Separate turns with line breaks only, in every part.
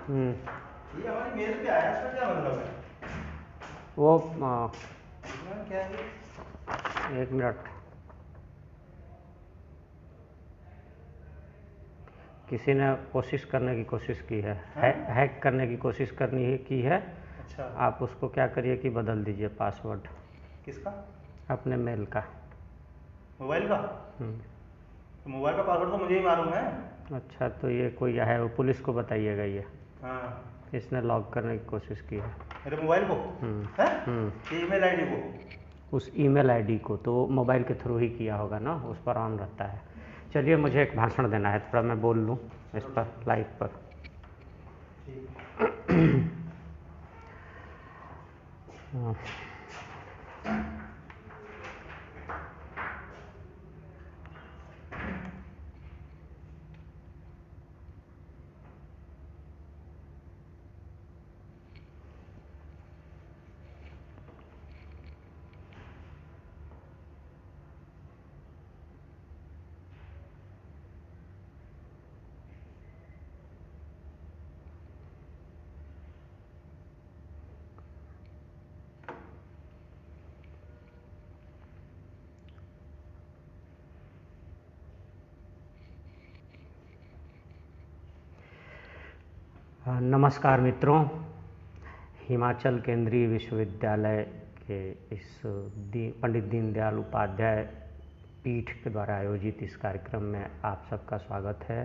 हम्म।
ये हमारी मेल पे आया, इसका क्या मतलब है?
वो
इसमें क्या है?
1 मिनट। किसी ने कोशिश करने की कोशिश की है,
हाँ?
हैक करने की कोशिश की है।
अच्छा।
आप उसको क्या करिए कि बदल दीजिए पासवर्ड
किसका?
अपने मेल का।
मोबाइल का?
हम्म।
तो मोबाइल का पासवर्ड तो मुझे ही मालूम है।
अच्छा, तो ये कोई है, वो पुलिस को बताइएगा। ये
हाँ।
इसने लॉक करने की कोशिश की है।
मेरे मोबाइल को?
हम्म।
है?
हम्म।
ये ईमेल आईडी को?
उस ईमेल आईडी को तो मोबाइल के थ्रू ही किया होगा ना, उस पर ऑन रहता है। चलिए, मुझे एक भाषण देना है, थोड़ा मैं बोल लूँ इस
चलो
पर,
ठीक।
लाइव पर।
ठीक।
नमस्कार मित्रों, हिमाचल केंद्रीय विश्वविद्यालय के इस पंडित दीनदयाल उपाध्याय पीठ के द्वारा आयोजित इस कार्यक्रम में आप सबका स्वागत है।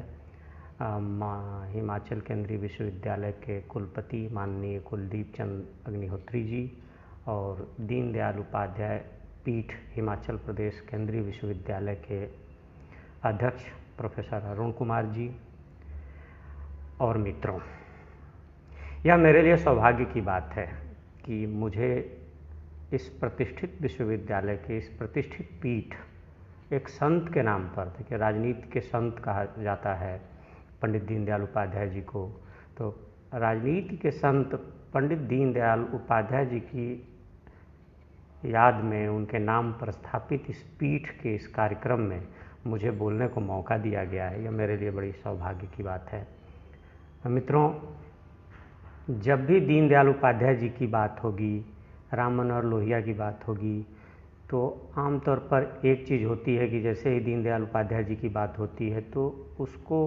हिमाचल केंद्रीय विश्वविद्यालय के कुलपति माननीय कुलदीप चंद अग्निहोत्री जी और दीनदयाल उपाध्याय पीठ हिमाचल प्रदेश केंद्रीय विश्वविद्यालय के अध्यक्ष प्रोफेसर अरुण कुमार जी और मित्रों, यह मेरे लिए सौभाग्य की बात है कि मुझे इस प्रतिष्ठित विश्वविद्यालय के इस प्रतिष्ठित पीठ, एक संत के नाम पर, देखिए राजनीति के संत कहा जाता है पंडित दीनदयाल उपाध्याय जी को, तो राजनीति के संत पंडित दीनदयाल उपाध्याय जी की याद में उनके नाम पर स्थापित इस पीठ के इस कार्यक्रम में मुझे बोलने को मौका दिया गया है। यह मेरे लिए बड़ी सौभाग्य की बात है। मित्रों, जब भी दीनदयाल उपाध्याय जी की बात होगी, राम मनोहर लोहिया की बात होगी, तो आमतौर पर एक चीज़ होती है कि जैसे ही दीनदयाल उपाध्याय जी की बात होती है तो उसको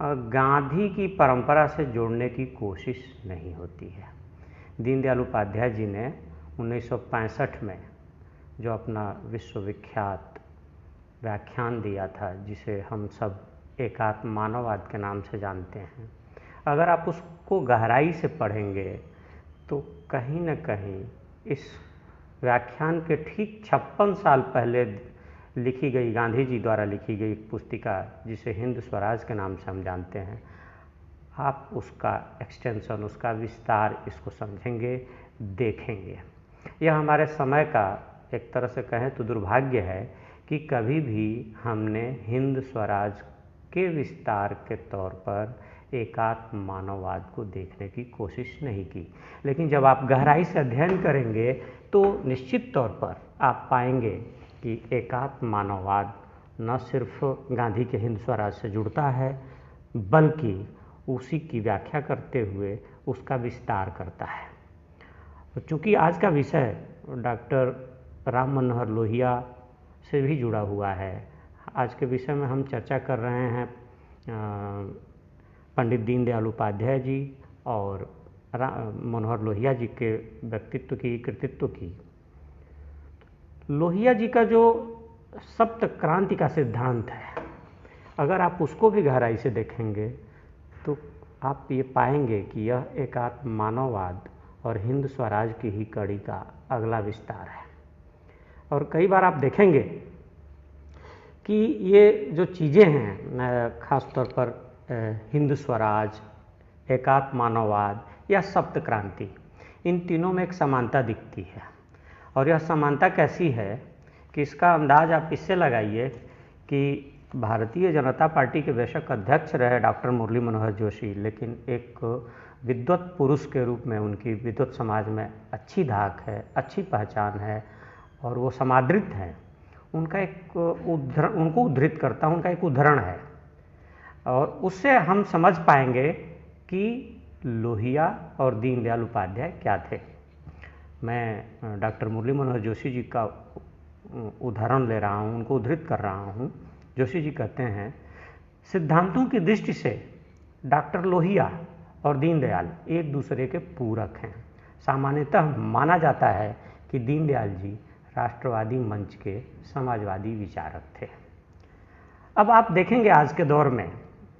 गांधी की परंपरा से जोड़ने की कोशिश नहीं होती है। दीनदयाल उपाध्याय जी ने 1965 में जो अपना विश्वविख्यात व्याख्यान दिया था, जिसे हम सब एकात्म मानववाद के नाम से जानते हैं, अगर आप उसको गहराई से पढ़ेंगे तो कहीं न कहीं इस व्याख्यान के ठीक 56 साल पहले लिखी गई, गांधी जी द्वारा लिखी गई एक पुस्तिका जिसे हिंद स्वराज के नाम से हम जानते हैं, आप उसका एक्सटेंशन, उसका विस्तार इसको समझेंगे, देखेंगे। यह हमारे समय का एक तरह से कहें तो दुर्भाग्य है कि कभी भी हमने हिंद स्वराज के विस्तार के तौर पर एकात्म मानववाद को देखने की कोशिश नहीं की। लेकिन जब आप गहराई से अध्ययन करेंगे तो निश्चित तौर पर आप पाएंगे कि एकात्म मानववाद न सिर्फ गांधी के हिंद स्वराज से जुड़ता है, बल्कि उसी की व्याख्या करते हुए उसका विस्तार करता है। तो चूँकि आज का विषय डॉक्टर राम मनोहर लोहिया से भी जुड़ा हुआ है, आज के विषय में हम चर्चा कर रहे हैं पंडित दीनदयाल उपाध्याय जी और मनोहर लोहिया जी के व्यक्तित्व की, कृतित्व की। लोहिया जी का जो सप्त क्रांति का सिद्धांत है, अगर आप उसको भी गहराई से देखेंगे तो आप ये पाएंगे कि यह एकात्म मानववाद और हिंद स्वराज की ही कड़ी का अगला विस्तार है। और कई बार आप देखेंगे कि ये जो चीज़ें हैं, ख़ास तौर पर हिंद स्वराज, एकात्म मानववाद या सप्त क्रांति, इन तीनों में एक समानता दिखती है। और यह समानता कैसी है कि इसका अंदाज़ आप इससे लगाइए कि भारतीय जनता पार्टी के बेशक अध्यक्ष रहे डॉक्टर मुरली मनोहर जोशी, लेकिन एक विद्वत पुरुष के रूप में उनकी विद्वत समाज में अच्छी धाक है, अच्छी पहचान है और वो समादृत हैं। उनका एक उनको उद्धृत करता हूँ, उनका एक उदाहरण है और उससे हम समझ पाएंगे कि लोहिया और दीनदयाल उपाध्याय क्या थे। मैं डॉक्टर मुरली मनोहर जोशी जी का उदाहरण ले रहा हूँ, उनको उद्धृत कर रहा हूँ। जोशी जी कहते हैं, सिद्धांतों की दृष्टि से डॉक्टर लोहिया और दीनदयाल एक दूसरे के पूरक हैं। सामान्यतः माना जाता है कि दीनदयाल जी राष्ट्रवादी मंच के समाजवादी विचारक थे। अब आप देखेंगे आज के दौर में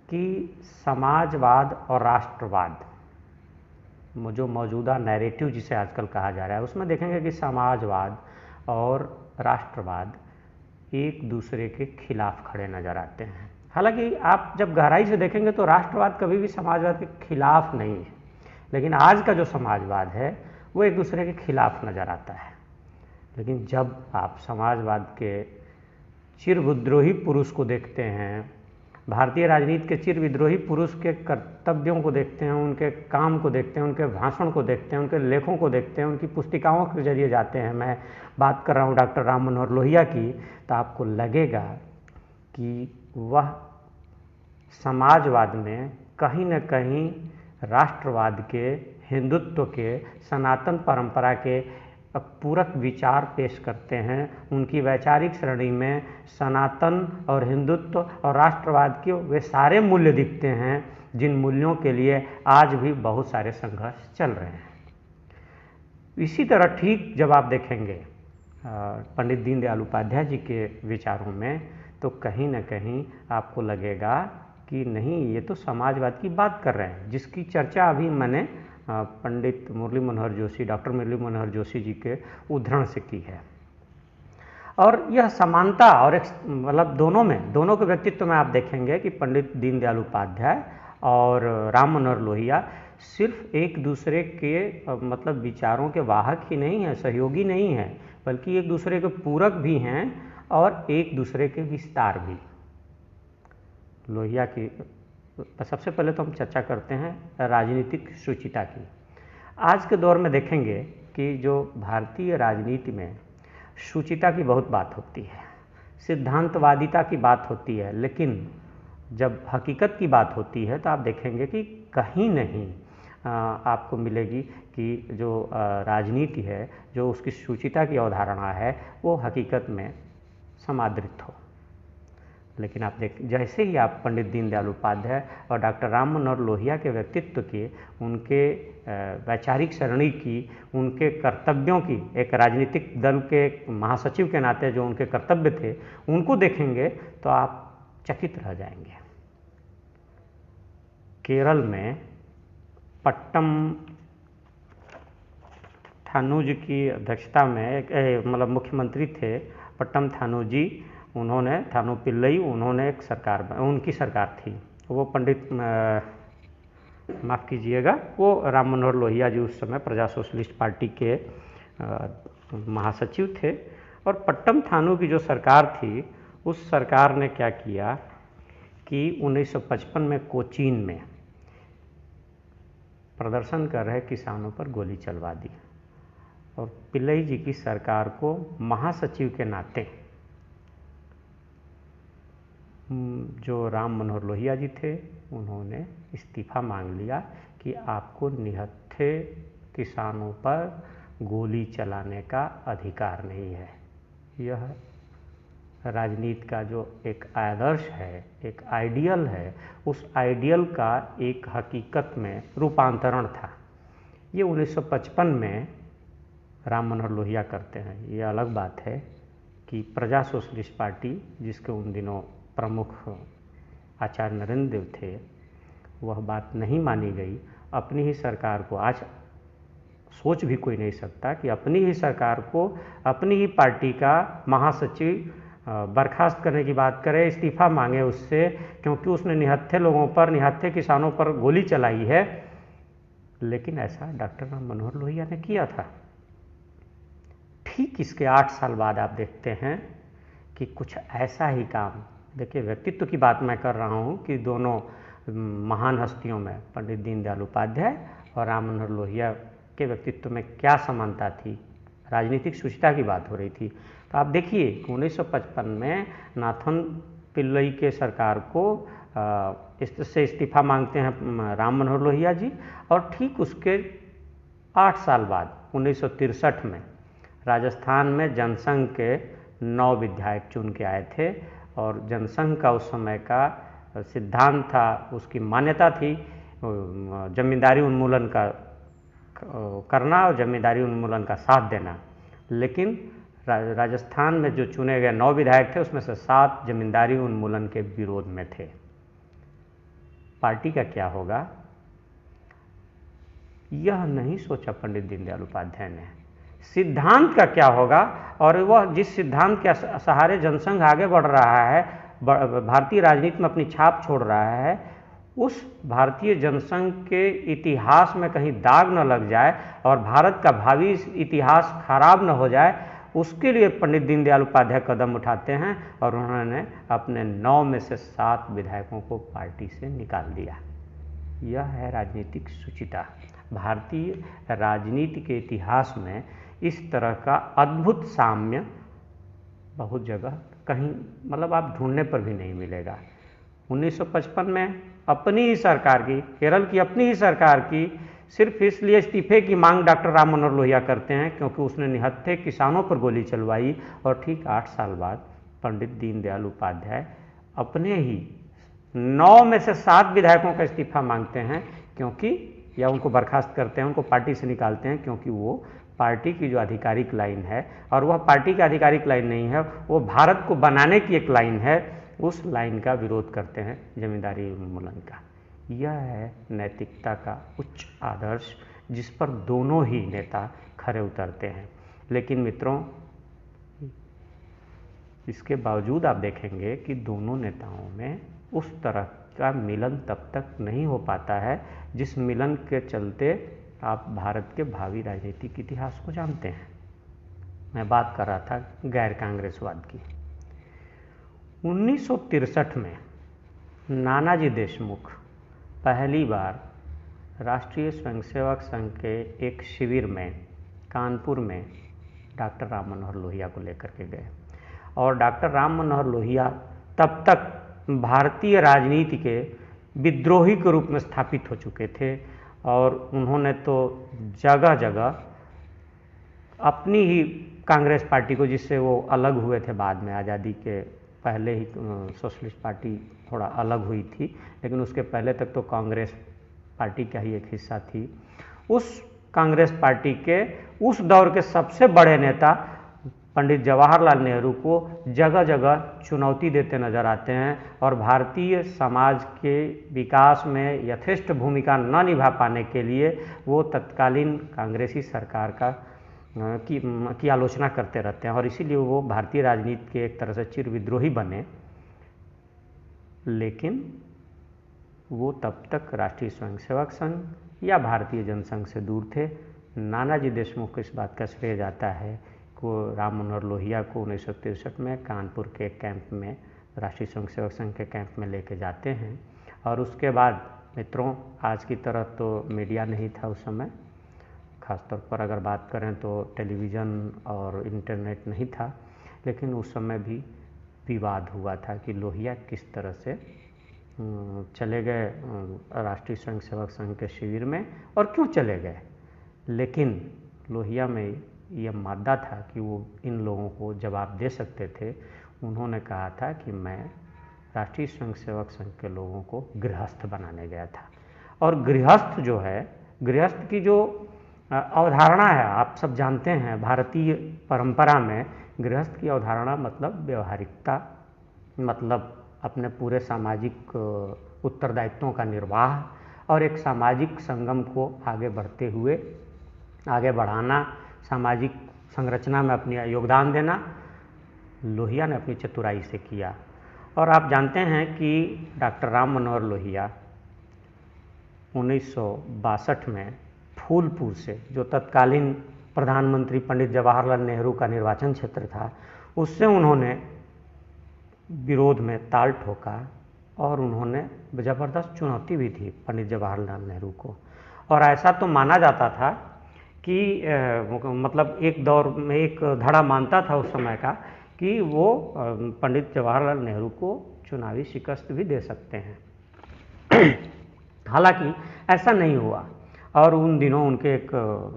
कि समाजवाद और राष्ट्रवाद, जो मौजूदा नैरेटिव जिसे आजकल कहा जा रहा है, उसमें देखेंगे कि समाजवाद और राष्ट्रवाद एक दूसरे के खिलाफ खड़े नजर आते हैं। हालांकि आप जब गहराई से देखेंगे तो राष्ट्रवाद कभी भी समाजवाद के खिलाफ नहीं है, लेकिन आज का जो समाजवाद है वो एक दूसरे के खिलाफ नजर आता है। लेकिन जब आप समाजवाद के चिर विद्रोही पुरुष को देखते हैं, भारतीय राजनीति के चिर विद्रोही पुरुष के कर्तव्यों को देखते हैं, उनके काम को देखते हैं, उनके भाषण को देखते हैं, उनके लेखों को देखते हैं, उनकी पुस्तिकाओं के जरिए जाते हैं, मैं बात कर रहा हूँ डॉक्टर राम मनोहर लोहिया की, तो आपको लगेगा कि वह समाजवाद में कहीं न कहीं राष्ट्रवाद के, हिंदुत्व के, सनातन परंपरा के पूरक विचार पेश करते हैं। उनकी वैचारिक श्रेणी में सनातन और हिंदुत्व और राष्ट्रवाद के वे सारे मूल्य दिखते हैं जिन मूल्यों के लिए आज भी बहुत सारे संघर्ष चल रहे हैं। इसी तरह ठीक जब आप देखेंगे पंडित दीनदयाल उपाध्याय जी के विचारों में, तो कहीं न कहीं आपको लगेगा कि नहीं, ये तो समाजवाद की बात कर रहे हैं, जिसकी चर्चा अभी मैंने पंडित मुरली मनोहर जोशी, डॉक्टर मुरली मनोहर जोशी जी के उद्धरण से की है। और यह समानता और एक मतलब दोनों के व्यक्तित्व में आप देखेंगे कि पंडित दीनदयाल उपाध्याय और राम मनोहर लोहिया सिर्फ एक दूसरे के मतलब विचारों के वाहक ही नहीं हैं, सहयोगी नहीं हैं, बल्कि एक दूसरे के पूरक भी हैं और एक दूसरे के विस्तार भी। लोहिया की सबसे पहले तो हम चर्चा करते हैं राजनीतिक शुचिता की। आज के दौर में देखेंगे कि जो भारतीय राजनीति में शुचिता की बहुत बात होती है, सिद्धांतवादिता की बात होती है, लेकिन जब हकीकत की बात होती है तो आप देखेंगे कि कहीं नहीं आपको मिलेगी कि जो राजनीति है, जो उसकी शुचिता की अवधारणा है, वो हकीकत में समादृत हो। लेकिन आप जैसे ही आप पंडित दीनदयाल उपाध्याय और डॉक्टर राम मनोहर लोहिया के व्यक्तित्व की, उनके वैचारिक सरणी की, उनके कर्तव्यों की, एक राजनीतिक दल के महासचिव के नाते जो उनके कर्तव्य थे, उनको देखेंगे तो आप चकित रह जाएंगे। केरल में पट्टम थानू जी की अध्यक्षता में मतलब मुख्यमंत्री थे पट्टम थानू जी, उन्होंने थानू पिल्लई, उन्होंने एक सरकार, उनकी सरकार थी, वो पंडित माफ़ कीजिएगा, वो राम मनोहर लोहिया जी उस समय प्रजा सोशलिस्ट पार्टी के महासचिव थे। और पट्टम थानू की जो सरकार थी, उस सरकार ने क्या किया कि 1955 में कोचीन में प्रदर्शन कर रहे किसानों पर गोली चलवा दी और पिल्लई जी की सरकार को महासचिव के नाते जो राम मनोहर लोहिया जी थे, उन्होंने इस्तीफा मांग लिया कि आपको निहत्थे किसानों पर गोली चलाने का अधिकार नहीं है। यह राजनीति का जो एक आदर्श है, एक आइडियल है, उस आइडियल का एक हकीकत में रूपांतरण था। ये 1955 में राम मनोहर लोहिया करते हैं। ये अलग बात है कि प्रजा सोशलिस्ट पार्टी, जिसके उन दिनों प्रमुख आचार्य नरेंद्र देव थे, वह बात नहीं मानी गई। अपनी ही सरकार को, आज सोच भी कोई नहीं सकता कि अपनी ही सरकार को, अपनी ही पार्टी का महासचिव बर्खास्त करने की बात करे, इस्तीफा मांगे उससे, क्योंकि उसने निहत्थे लोगों पर, निहत्थे किसानों पर गोली चलाई है। लेकिन ऐसा डॉक्टर राम मनोहर लोहिया ने किया था। ठीक इसके 8 साल बाद आप देखते हैं कि कुछ ऐसा ही काम, देखिए व्यक्तित्व की बात मैं कर रहा हूँ कि दोनों महान हस्तियों में, पंडित दीनदयाल उपाध्याय और राम मनोहर लोहिया के व्यक्तित्व में क्या समानता थी, राजनीतिक शुचिता की बात हो रही थी। तो आप देखिए 1955 में नाथन पिल्लई के सरकार को इससे इस्तीफा मांगते हैं राम मनोहर लोहिया जी। और ठीक उसके 8 साल बाद 1963 में राजस्थान में जनसंघ के 9 विधायक चुन के आए थे। और जनसंघ का उस समय का सिद्धांत था, उसकी मान्यता थी जमींदारी उन्मूलन का करना और जमींदारी उन्मूलन का साथ देना। लेकिन राजस्थान में जो चुने गए 9 विधायक थे उसमें से 7 जमींदारी उन्मूलन के विरोध में थे। पार्टी का क्या होगा यह नहीं सोचा पंडित दीनदयाल उपाध्याय ने। सिद्धांत का क्या होगा, और वह जिस सिद्धांत के सहारे जनसंघ आगे बढ़ रहा है, भारतीय राजनीति में अपनी छाप छोड़ रहा है, उस भारतीय जनसंघ के इतिहास में कहीं दाग न लग जाए और भारत का भावी इतिहास खराब न हो जाए, उसके लिए पंडित दीनदयाल उपाध्याय कदम उठाते हैं। और उन्होंने अपने 9 में से 7 विधायकों को पार्टी से निकाल दिया। यह है राजनीतिक शुचिता। भारतीय राजनीति के इतिहास में इस तरह का अद्भुत साम्य बहुत जगह कहीं मतलब आप ढूंढने पर भी नहीं मिलेगा। 1955 में अपनी ही सरकार की, केरल की अपनी ही सरकार की, सिर्फ इसलिए इस्तीफे की मांग डॉक्टर राम मनोहर लोहिया करते हैं क्योंकि उसने निहत्थे किसानों पर गोली चलवाई। और ठीक 8 साल बाद पंडित दीनदयाल उपाध्याय अपने ही 9 में से 7 विधायकों का इस्तीफा मांगते हैं, क्योंकि या उनको बर्खास्त करते हैं, उनको पार्टी से निकालते हैं, क्योंकि वो पार्टी की जो आधिकारिक लाइन है, और वह पार्टी की आधिकारिक लाइन नहीं है, वो भारत को बनाने की एक लाइन है, उस लाइन का विरोध करते हैं, जमींदारी उन्मूलन का। यह है नैतिकता का उच्च आदर्श जिस पर दोनों ही नेता खरे उतरते हैं। लेकिन मित्रों, इसके बावजूद आप देखेंगे कि दोनों नेताओं में उस तरह का मिलन तब तक नहीं हो पाता है जिस मिलन के चलते आप भारत के भावी राजनीतिक इतिहास को जानते हैं। मैं बात कर रहा था गैर कांग्रेसवाद की। 1963 में नानाजी देशमुख पहली बार राष्ट्रीय स्वयंसेवक संघ के एक शिविर में कानपुर में डॉक्टर राम मनोहर लोहिया को लेकर के गए। और डॉक्टर राम मनोहर लोहिया तब तक भारतीय राजनीति के विद्रोही के रूप में स्थापित हो चुके थे, और उन्होंने तो जगह जगह अपनी ही कांग्रेस पार्टी को, जिससे वो अलग हुए थे बाद में, आज़ादी के पहले ही सोशलिस्ट पार्टी थोड़ा अलग हुई थी, लेकिन उसके पहले तक तो कांग्रेस पार्टी का ही एक हिस्सा थी। उस कांग्रेस पार्टी के उस दौर के सबसे बड़े नेता पंडित जवाहरलाल नेहरू को जगह जगह चुनौती देते नजर आते हैं, और भारतीय समाज के विकास में यथेष्ट भूमिका न निभा पाने के लिए वो तत्कालीन कांग्रेसी सरकार की आलोचना करते रहते हैं, और इसीलिए वो भारतीय राजनीति के एक तरह से चिर विद्रोही बने। लेकिन वो तब तक राष्ट्रीय स्वयंसेवक संघ या भारतीय जनसंघ से दूर थे। नानाजी देशमुख को इस बात का श्रेय जाता है को राम मनोहर लोहिया को 1963 में कानपुर के कैंप में, राष्ट्रीय स्वयंसेवक संघ के कैंप में लेके जाते हैं। और उसके बाद मित्रों, आज की तरह तो मीडिया नहीं था उस समय, खासतौर पर अगर बात करें तो टेलीविज़न और इंटरनेट नहीं था, लेकिन उस समय भी विवाद हुआ था कि लोहिया किस तरह से चले गए राष्ट्रीय स्वयंसेवक संघ के शिविर में और क्यों चले गए। लेकिन लोहिया में यह मादा था कि वो इन लोगों को जवाब दे सकते थे। उन्होंने कहा था कि मैं राष्ट्रीय स्वयंसेवक संघ के लोगों को गृहस्थ बनाने गया था। और गृहस्थ जो है, गृहस्थ की जो अवधारणा है आप सब जानते हैं, भारतीय परंपरा में गृहस्थ की अवधारणा मतलब व्यवहारिकता, मतलब अपने पूरे सामाजिक उत्तरदायित्वों का निर्वाह और एक सामाजिक संगम को आगे बढ़ते हुए आगे बढ़ाना, सामाजिक संरचना में अपनी योगदान देना, लोहिया ने अपनी चतुराई से किया। और आप जानते हैं कि डॉक्टर राम मनोहर लोहिया 1962 में फूलपुर से, जो तत्कालीन प्रधानमंत्री पंडित जवाहरलाल नेहरू का निर्वाचन क्षेत्र था, उससे उन्होंने विरोध में ताल ठोका और उन्होंने ज़बरदस्त चुनौती भी दी पंडित जवाहरलाल नेहरू को। और ऐसा तो माना जाता था कि मतलब एक दौर में एक धड़ा मानता था उस समय का कि वो पंडित जवाहरलाल नेहरू को चुनावी शिकस्त भी दे सकते हैं। हालांकि ऐसा नहीं हुआ, और उन दिनों उनके एक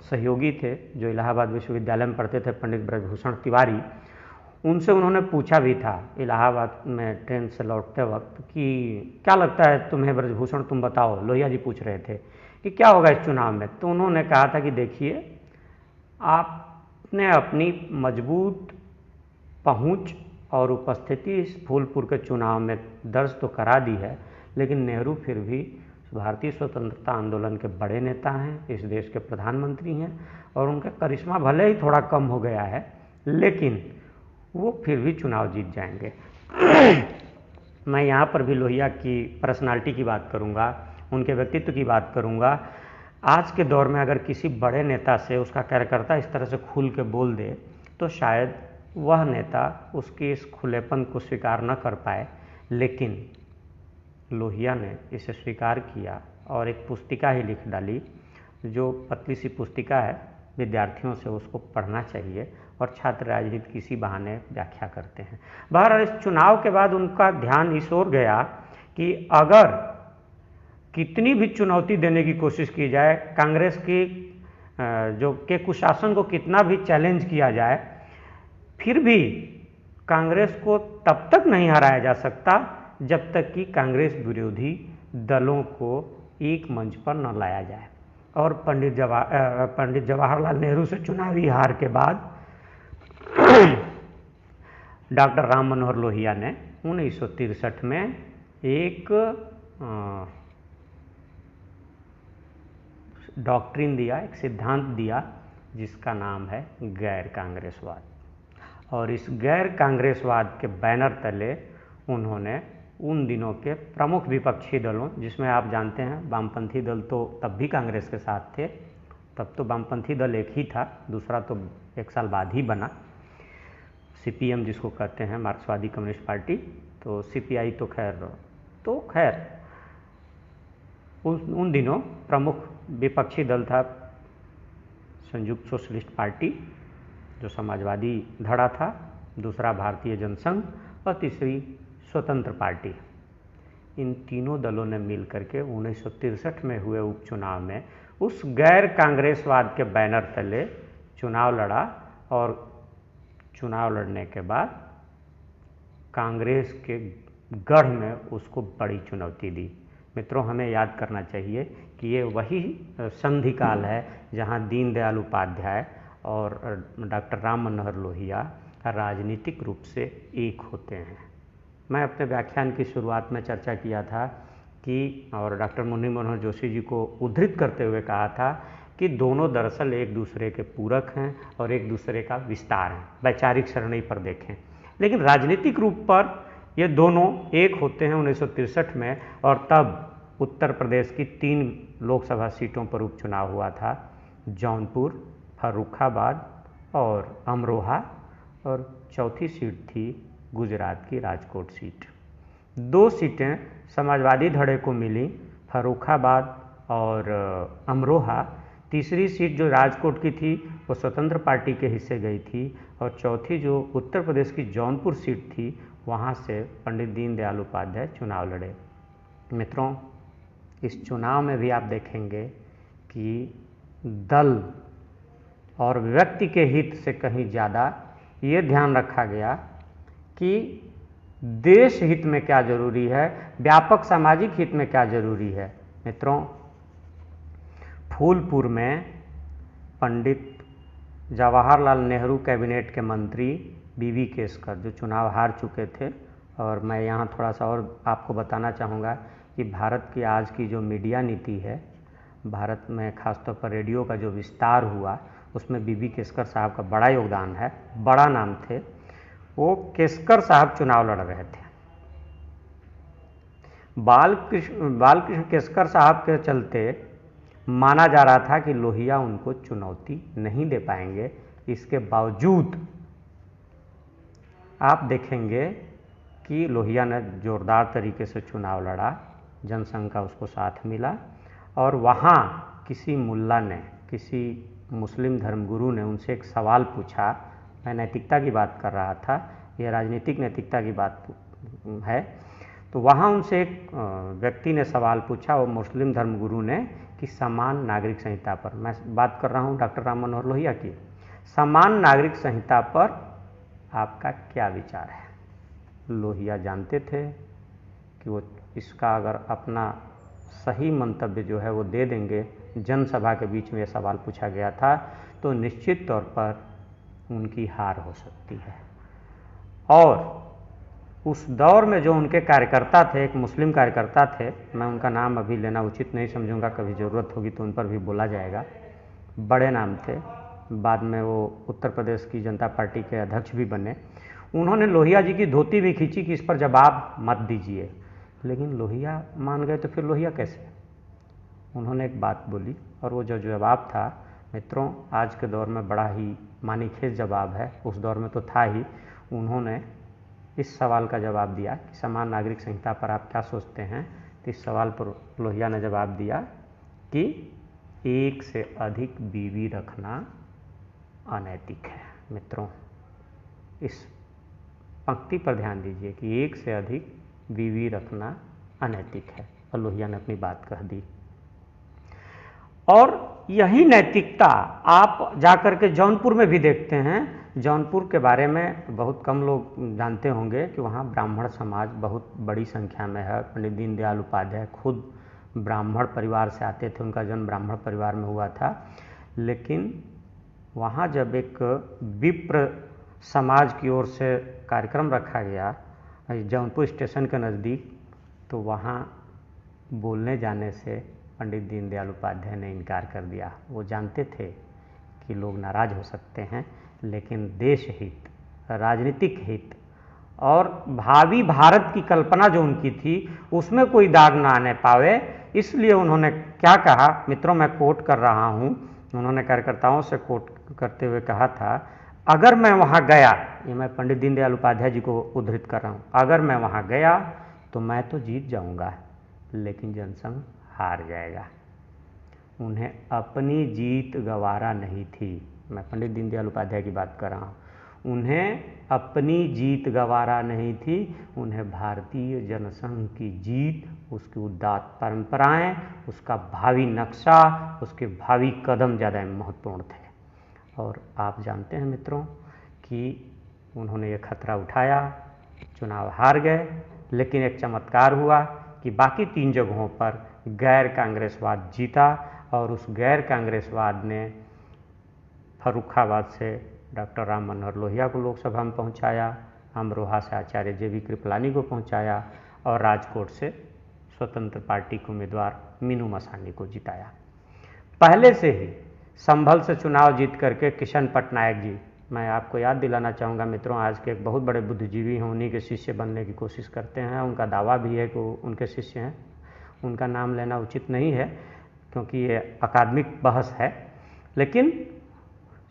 सहयोगी थे जो इलाहाबाद विश्वविद्यालय में पढ़ते थे, पंडित ब्रजभूषण तिवारी, उनसे उन्होंने पूछा भी था इलाहाबाद में ट्रेन से लौटते वक्त कि क्या लगता है तुम्हें ब्रजभूषण, तुम बताओ, लोहिया जी पूछ रहे थे कि क्या होगा इस चुनाव में। तो उन्होंने कहा था कि देखिए, आपने अपनी मजबूत पहुंच और उपस्थिति इस फूलपुर के चुनाव में दर्ज तो करा दी है, लेकिन नेहरू फिर भी भारतीय स्वतंत्रता आंदोलन के बड़े नेता हैं, इस देश के प्रधानमंत्री हैं, और उनका करिश्मा भले ही थोड़ा कम हो गया है, लेकिन वो फिर भी चुनाव जीत जाएंगे। मैं यहाँ पर भी लोहिया की पर्सनालिटी की बात करूँगा, उनके व्यक्तित्व की बात करूँगा। आज के दौर में अगर किसी बड़े नेता से उसका कार्यकर्ता इस तरह से खुल के बोल दे तो शायद वह नेता उसके इस खुलेपन को स्वीकार न कर पाए, लेकिन लोहिया ने इसे स्वीकार किया और एक पुस्तिका ही लिख डाली, जो पतली सी पुस्तिका है, विद्यार्थियों से उसको पढ़ना चाहिए, और छात्र राजनीति किसी बहाने व्याख्या करते हैं। बहरहाल इस चुनाव के बाद उनका ध्यान इस ओर गया कि अगर कितनी भी चुनौती देने की कोशिश की जाए, कांग्रेस की जो के कुशासन को कितना भी चैलेंज किया जाए, फिर भी कांग्रेस को तब तक नहीं हराया जा सकता जब तक कि कांग्रेस विरोधी दलों को एक मंच पर न लाया जाए। और पंडित जवाहरलाल नेहरू से चुनावी हार के बाद डॉक्टर राम मनोहर लोहिया ने 1963 में एक डॉक्ट्रिन दिया, एक सिद्धांत दिया, जिसका नाम है गैर कांग्रेसवाद। और इस गैर कांग्रेसवाद के बैनर तले उन्होंने उन दिनों के प्रमुख विपक्षी दलों, जिसमें आप जानते हैं वामपंथी दल तो तब भी कांग्रेस के साथ थे, तब तो वामपंथी दल एक ही था, दूसरा तो एक साल बाद ही बना, सीपीएम जिसको कहते हैं, मार्क्सवादी कम्युनिस्ट पार्टी। तो सीपीआई तो खैर उन दिनों प्रमुख विपक्षी दल था संयुक्त सोशलिस्ट पार्टी, जो समाजवादी धड़ा था, दूसरा भारतीय जनसंघ, और तीसरी स्वतंत्र पार्टी। इन तीनों दलों ने मिलकर के 1963 में हुए उपचुनाव में उस गैर कांग्रेसवाद के बैनर तले चुनाव लड़ा, और चुनाव लड़ने के बाद कांग्रेस के गढ़ में उसको बड़ी चुनौती दी। मित्रों, हमें याद करना चाहिए कि ये वही संधि काल है जहां दीनदयाल उपाध्याय और डॉक्टर राम मनोहर लोहिया राजनीतिक रूप से एक होते हैं। मैं अपने व्याख्यान की शुरुआत में चर्चा किया था कि, और डॉक्टर मुरली मनोहर जोशी जी को उद्धृत करते हुए कहा था कि दोनों दरअसल एक दूसरे के पूरक हैं और एक दूसरे का विस्तार हैं, वैचारिक सरणी पर देखें, लेकिन राजनीतिक रूप पर ये दोनों एक होते हैं 1963 में। और तब उत्तर प्रदेश की 3 लोकसभा सीटों पर उपचुनाव हुआ था, जौनपुर, फर्रुखाबाद और अमरोहा, और चौथी सीट थी गुजरात की राजकोट सीट। 2 सीटें समाजवादी धड़े को मिली, फर्रुखाबाद और अमरोहा। तीसरी सीट जो राजकोट की थी वो स्वतंत्र पार्टी के हिस्से गई थी, और चौथी जो उत्तर प्रदेश की जौनपुर सीट थी, वहाँ से पंडित दीनदयाल उपाध्याय चुनाव लड़े। मित्रों, इस चुनाव में भी आप देखेंगे कि दल और व्यक्ति के हित से कहीं ज़्यादा ये ध्यान रखा गया कि देश हित में क्या जरूरी है, व्यापक सामाजिक हित में क्या जरूरी है। मित्रों, फूलपुर में पंडित जवाहरलाल नेहरू कैबिनेट के मंत्री बीवी केसकर, जो चुनाव हार चुके थे, और मैं यहाँ थोड़ा सा और आपको बताना चाहूँगा कि भारत की आज की जो मीडिया नीति है, भारत में खासतौर पर रेडियो का जो विस्तार हुआ, उसमें बीवी केसकर साहब का बड़ा योगदान है, बड़ा नाम थे वो। केसकर साहब चुनाव लड़ रहे थे, बालकृष्ण केसकर साहब के चलते माना जा रहा था कि लोहिया उनको चुनौती नहीं दे पाएंगे। इसके बावजूद आप देखेंगे कि लोहिया ने जोरदार तरीके से चुनाव लड़ा, जनसंघ का उसको साथ मिला, और वहाँ किसी मुल्ला ने, किसी मुस्लिम धर्मगुरु ने उनसे एक सवाल पूछा। मैं नैतिकता की बात कर रहा था, यह राजनीतिक नैतिकता की बात है। तो वहाँ उनसे एक व्यक्ति ने सवाल पूछा, वो मुस्लिम धर्मगुरु ने, कि समान नागरिक संहिता पर, मैं बात कर रहा हूँ डॉक्टर राम मनोहर लोहिया की, समान नागरिक संहिता पर आपका क्या विचार है। लोहिया जानते थे कि वो इसका अगर अपना सही मंतव्य जो है वो दे देंगे, जनसभा के बीच में ये सवाल पूछा गया था, तो निश्चित तौर पर उनकी हार हो सकती है। और उस दौर में जो उनके कार्यकर्ता थे, एक मुस्लिम कार्यकर्ता थे, मैं उनका नाम अभी लेना उचित नहीं समझूंगा, कभी ज़रूरत होगी तो उन पर भी बोला जाएगा, बड़े नाम थे, बाद में वो उत्तर प्रदेश की जनता पार्टी के अध्यक्ष भी बने। उन्होंने लोहिया जी की धोती भी खींची कि इस पर जवाब मत दीजिए, लेकिन लोहिया मान गए, तो फिर लोहिया कैसे। उन्होंने एक बात बोली, और वो जो जवाब था मित्रों, आज के दौर में बड़ा ही मानीखेज जवाब है, उस दौर में तो था ही। उन्होंने इस सवाल का जवाब दिया कि समान नागरिक संहिता पर आप क्या सोचते हैं। तो इस सवाल पर लोहिया ने जवाब दिया कि एक से अधिक बीवी रखना अनैतिक है। मित्रों, इस पंक्ति पर ध्यान दीजिए कि एक से अधिक बीवी रखना अनैतिक है, और लोहिया ने अपनी बात कह दी। और यही नैतिकता आप जाकर के जौनपुर में भी देखते हैं। जौनपुर के बारे में बहुत कम लोग जानते होंगे कि वहाँ ब्राह्मण समाज बहुत बड़ी संख्या में है। पंडित दीनदयाल उपाध्याय खुद ब्राह्मण परिवार से आते थे, उनका जन्म ब्राह्मण परिवार में हुआ था। लेकिन वहाँ जब एक विप्र समाज की ओर से कार्यक्रम रखा गया जौनपुर स्टेशन के नज़दीक, तो वहाँ बोलने जाने से पंडित दीनदयाल उपाध्याय ने इनकार कर दिया। वो जानते थे कि लोग नाराज़ हो सकते हैं, लेकिन देश हित, राजनीतिक हित और भावी भारत की कल्पना जो उनकी थी, उसमें कोई दाग ना आने पावे, इसलिए उन्होंने क्या कहा। मित्रों, मैं कोट कर रहा हूँ, उन्होंने कार्यकर्ताओं से कोट करते हुए कहा था, अगर मैं वहाँ गया, ये मैं पंडित दीनदयाल उपाध्याय जी को उद्धृत कर रहा हूँ, अगर मैं वहाँ गया तो मैं तो जीत जाऊँगा, लेकिन जनसंघ हार जाएगा। उन्हें अपनी जीत गवारा नहीं थी। मैं पंडित दीनदयाल उपाध्याय की बात कर रहा हूँ। उन्हें अपनी जीत गवारा नहीं थी, उन्हें भारतीय जनसंघ की जीत, उसकी उदात्त परंपराएं, उसका भावी नक्शा, उसके भावी कदम ज़्यादा महत्वपूर्ण थे। और आप जानते हैं मित्रों कि उन्होंने ये खतरा उठाया, चुनाव हार गए, लेकिन एक चमत्कार हुआ कि बाकी 3 जगहों पर गैर कांग्रेसवाद जीता, और उस गैर कांग्रेसवाद ने फर्रुखाबाद से डॉक्टर राम मनोहर लोहिया को लोकसभा में पहुंचाया, अमरोहा से आचार्य जे.बी. कृपलानी को पहुंचाया, और राजकोट से स्वतंत्र पार्टी के उम्मीदवार मीनू मसानी को जिताया। पहले से ही संभल से चुनाव जीत करके किशन पटनायक जी, मैं आपको याद दिलाना चाहूँगा मित्रों, आज के एक बहुत बड़े बुद्धिजीवी हैं, उन्हीं के शिष्य बनने की कोशिश करते हैं। उनका दावा भी है कि वो उनके शिष्य हैं। उनका नाम लेना उचित नहीं है क्योंकि ये अकादमिक बहस है, लेकिन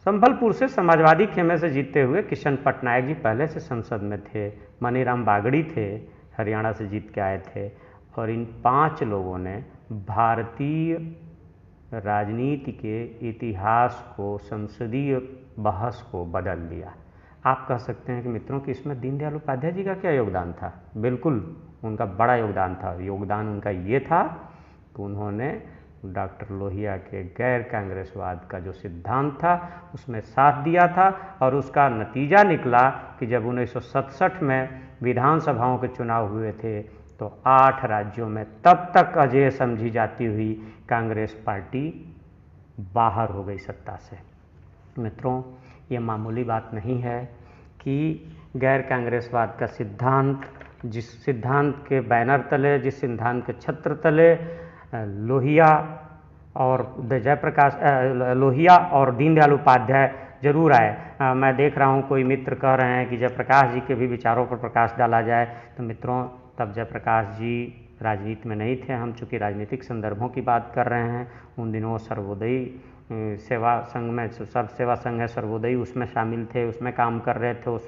संभलपुर से समाजवादी खेमे से जीतते हुए किशन पटनायक जी पहले से संसद में थे। मनीराम बागड़ी थे, हरियाणा से जीत के आए थे, और इन 5 लोगों ने भारतीय राजनीति के इतिहास को, संसदीय बहस को बदल दिया। आप कह सकते हैं कि मित्रों कि इसमें दीनदयाल उपाध्याय जी का क्या योगदान था। बिल्कुल उनका बड़ा योगदान था। योगदान उनका ये था कि उन्होंने डॉक्टर लोहिया के गैर कांग्रेसवाद का जो सिद्धांत था उसमें साथ दिया था, और उसका नतीजा निकला कि जब 1967 में विधानसभाओं के चुनाव हुए थे तो 8 राज्यों में तब तक अजेय समझी जाती हुई कांग्रेस पार्टी बाहर हो गई सत्ता से। मित्रों, ये मामूली बात नहीं है कि गैर कांग्रेसवाद का सिद्धांत, जिस सिद्धांत के बैनर तले, जिस सिद्धांत के छत्र तले लोहिया और जयप्रकाश लोहिया और दीनदयाल उपाध्याय जरूर आए। मैं देख रहा हूँ कोई मित्र कह रहे हैं कि जयप्रकाश जी के भी विचारों पर प्रकाश डाला जाए, तो मित्रों तब जयप्रकाश जी राजनीति में नहीं थे। हम चूँकि राजनीतिक संदर्भों की बात कर रहे हैं, उन दिनों सर्वोदयी सेवा संघ में, सब सेवा संघ है सर्वोदयी, उसमें शामिल थे, उसमें काम कर रहे थे।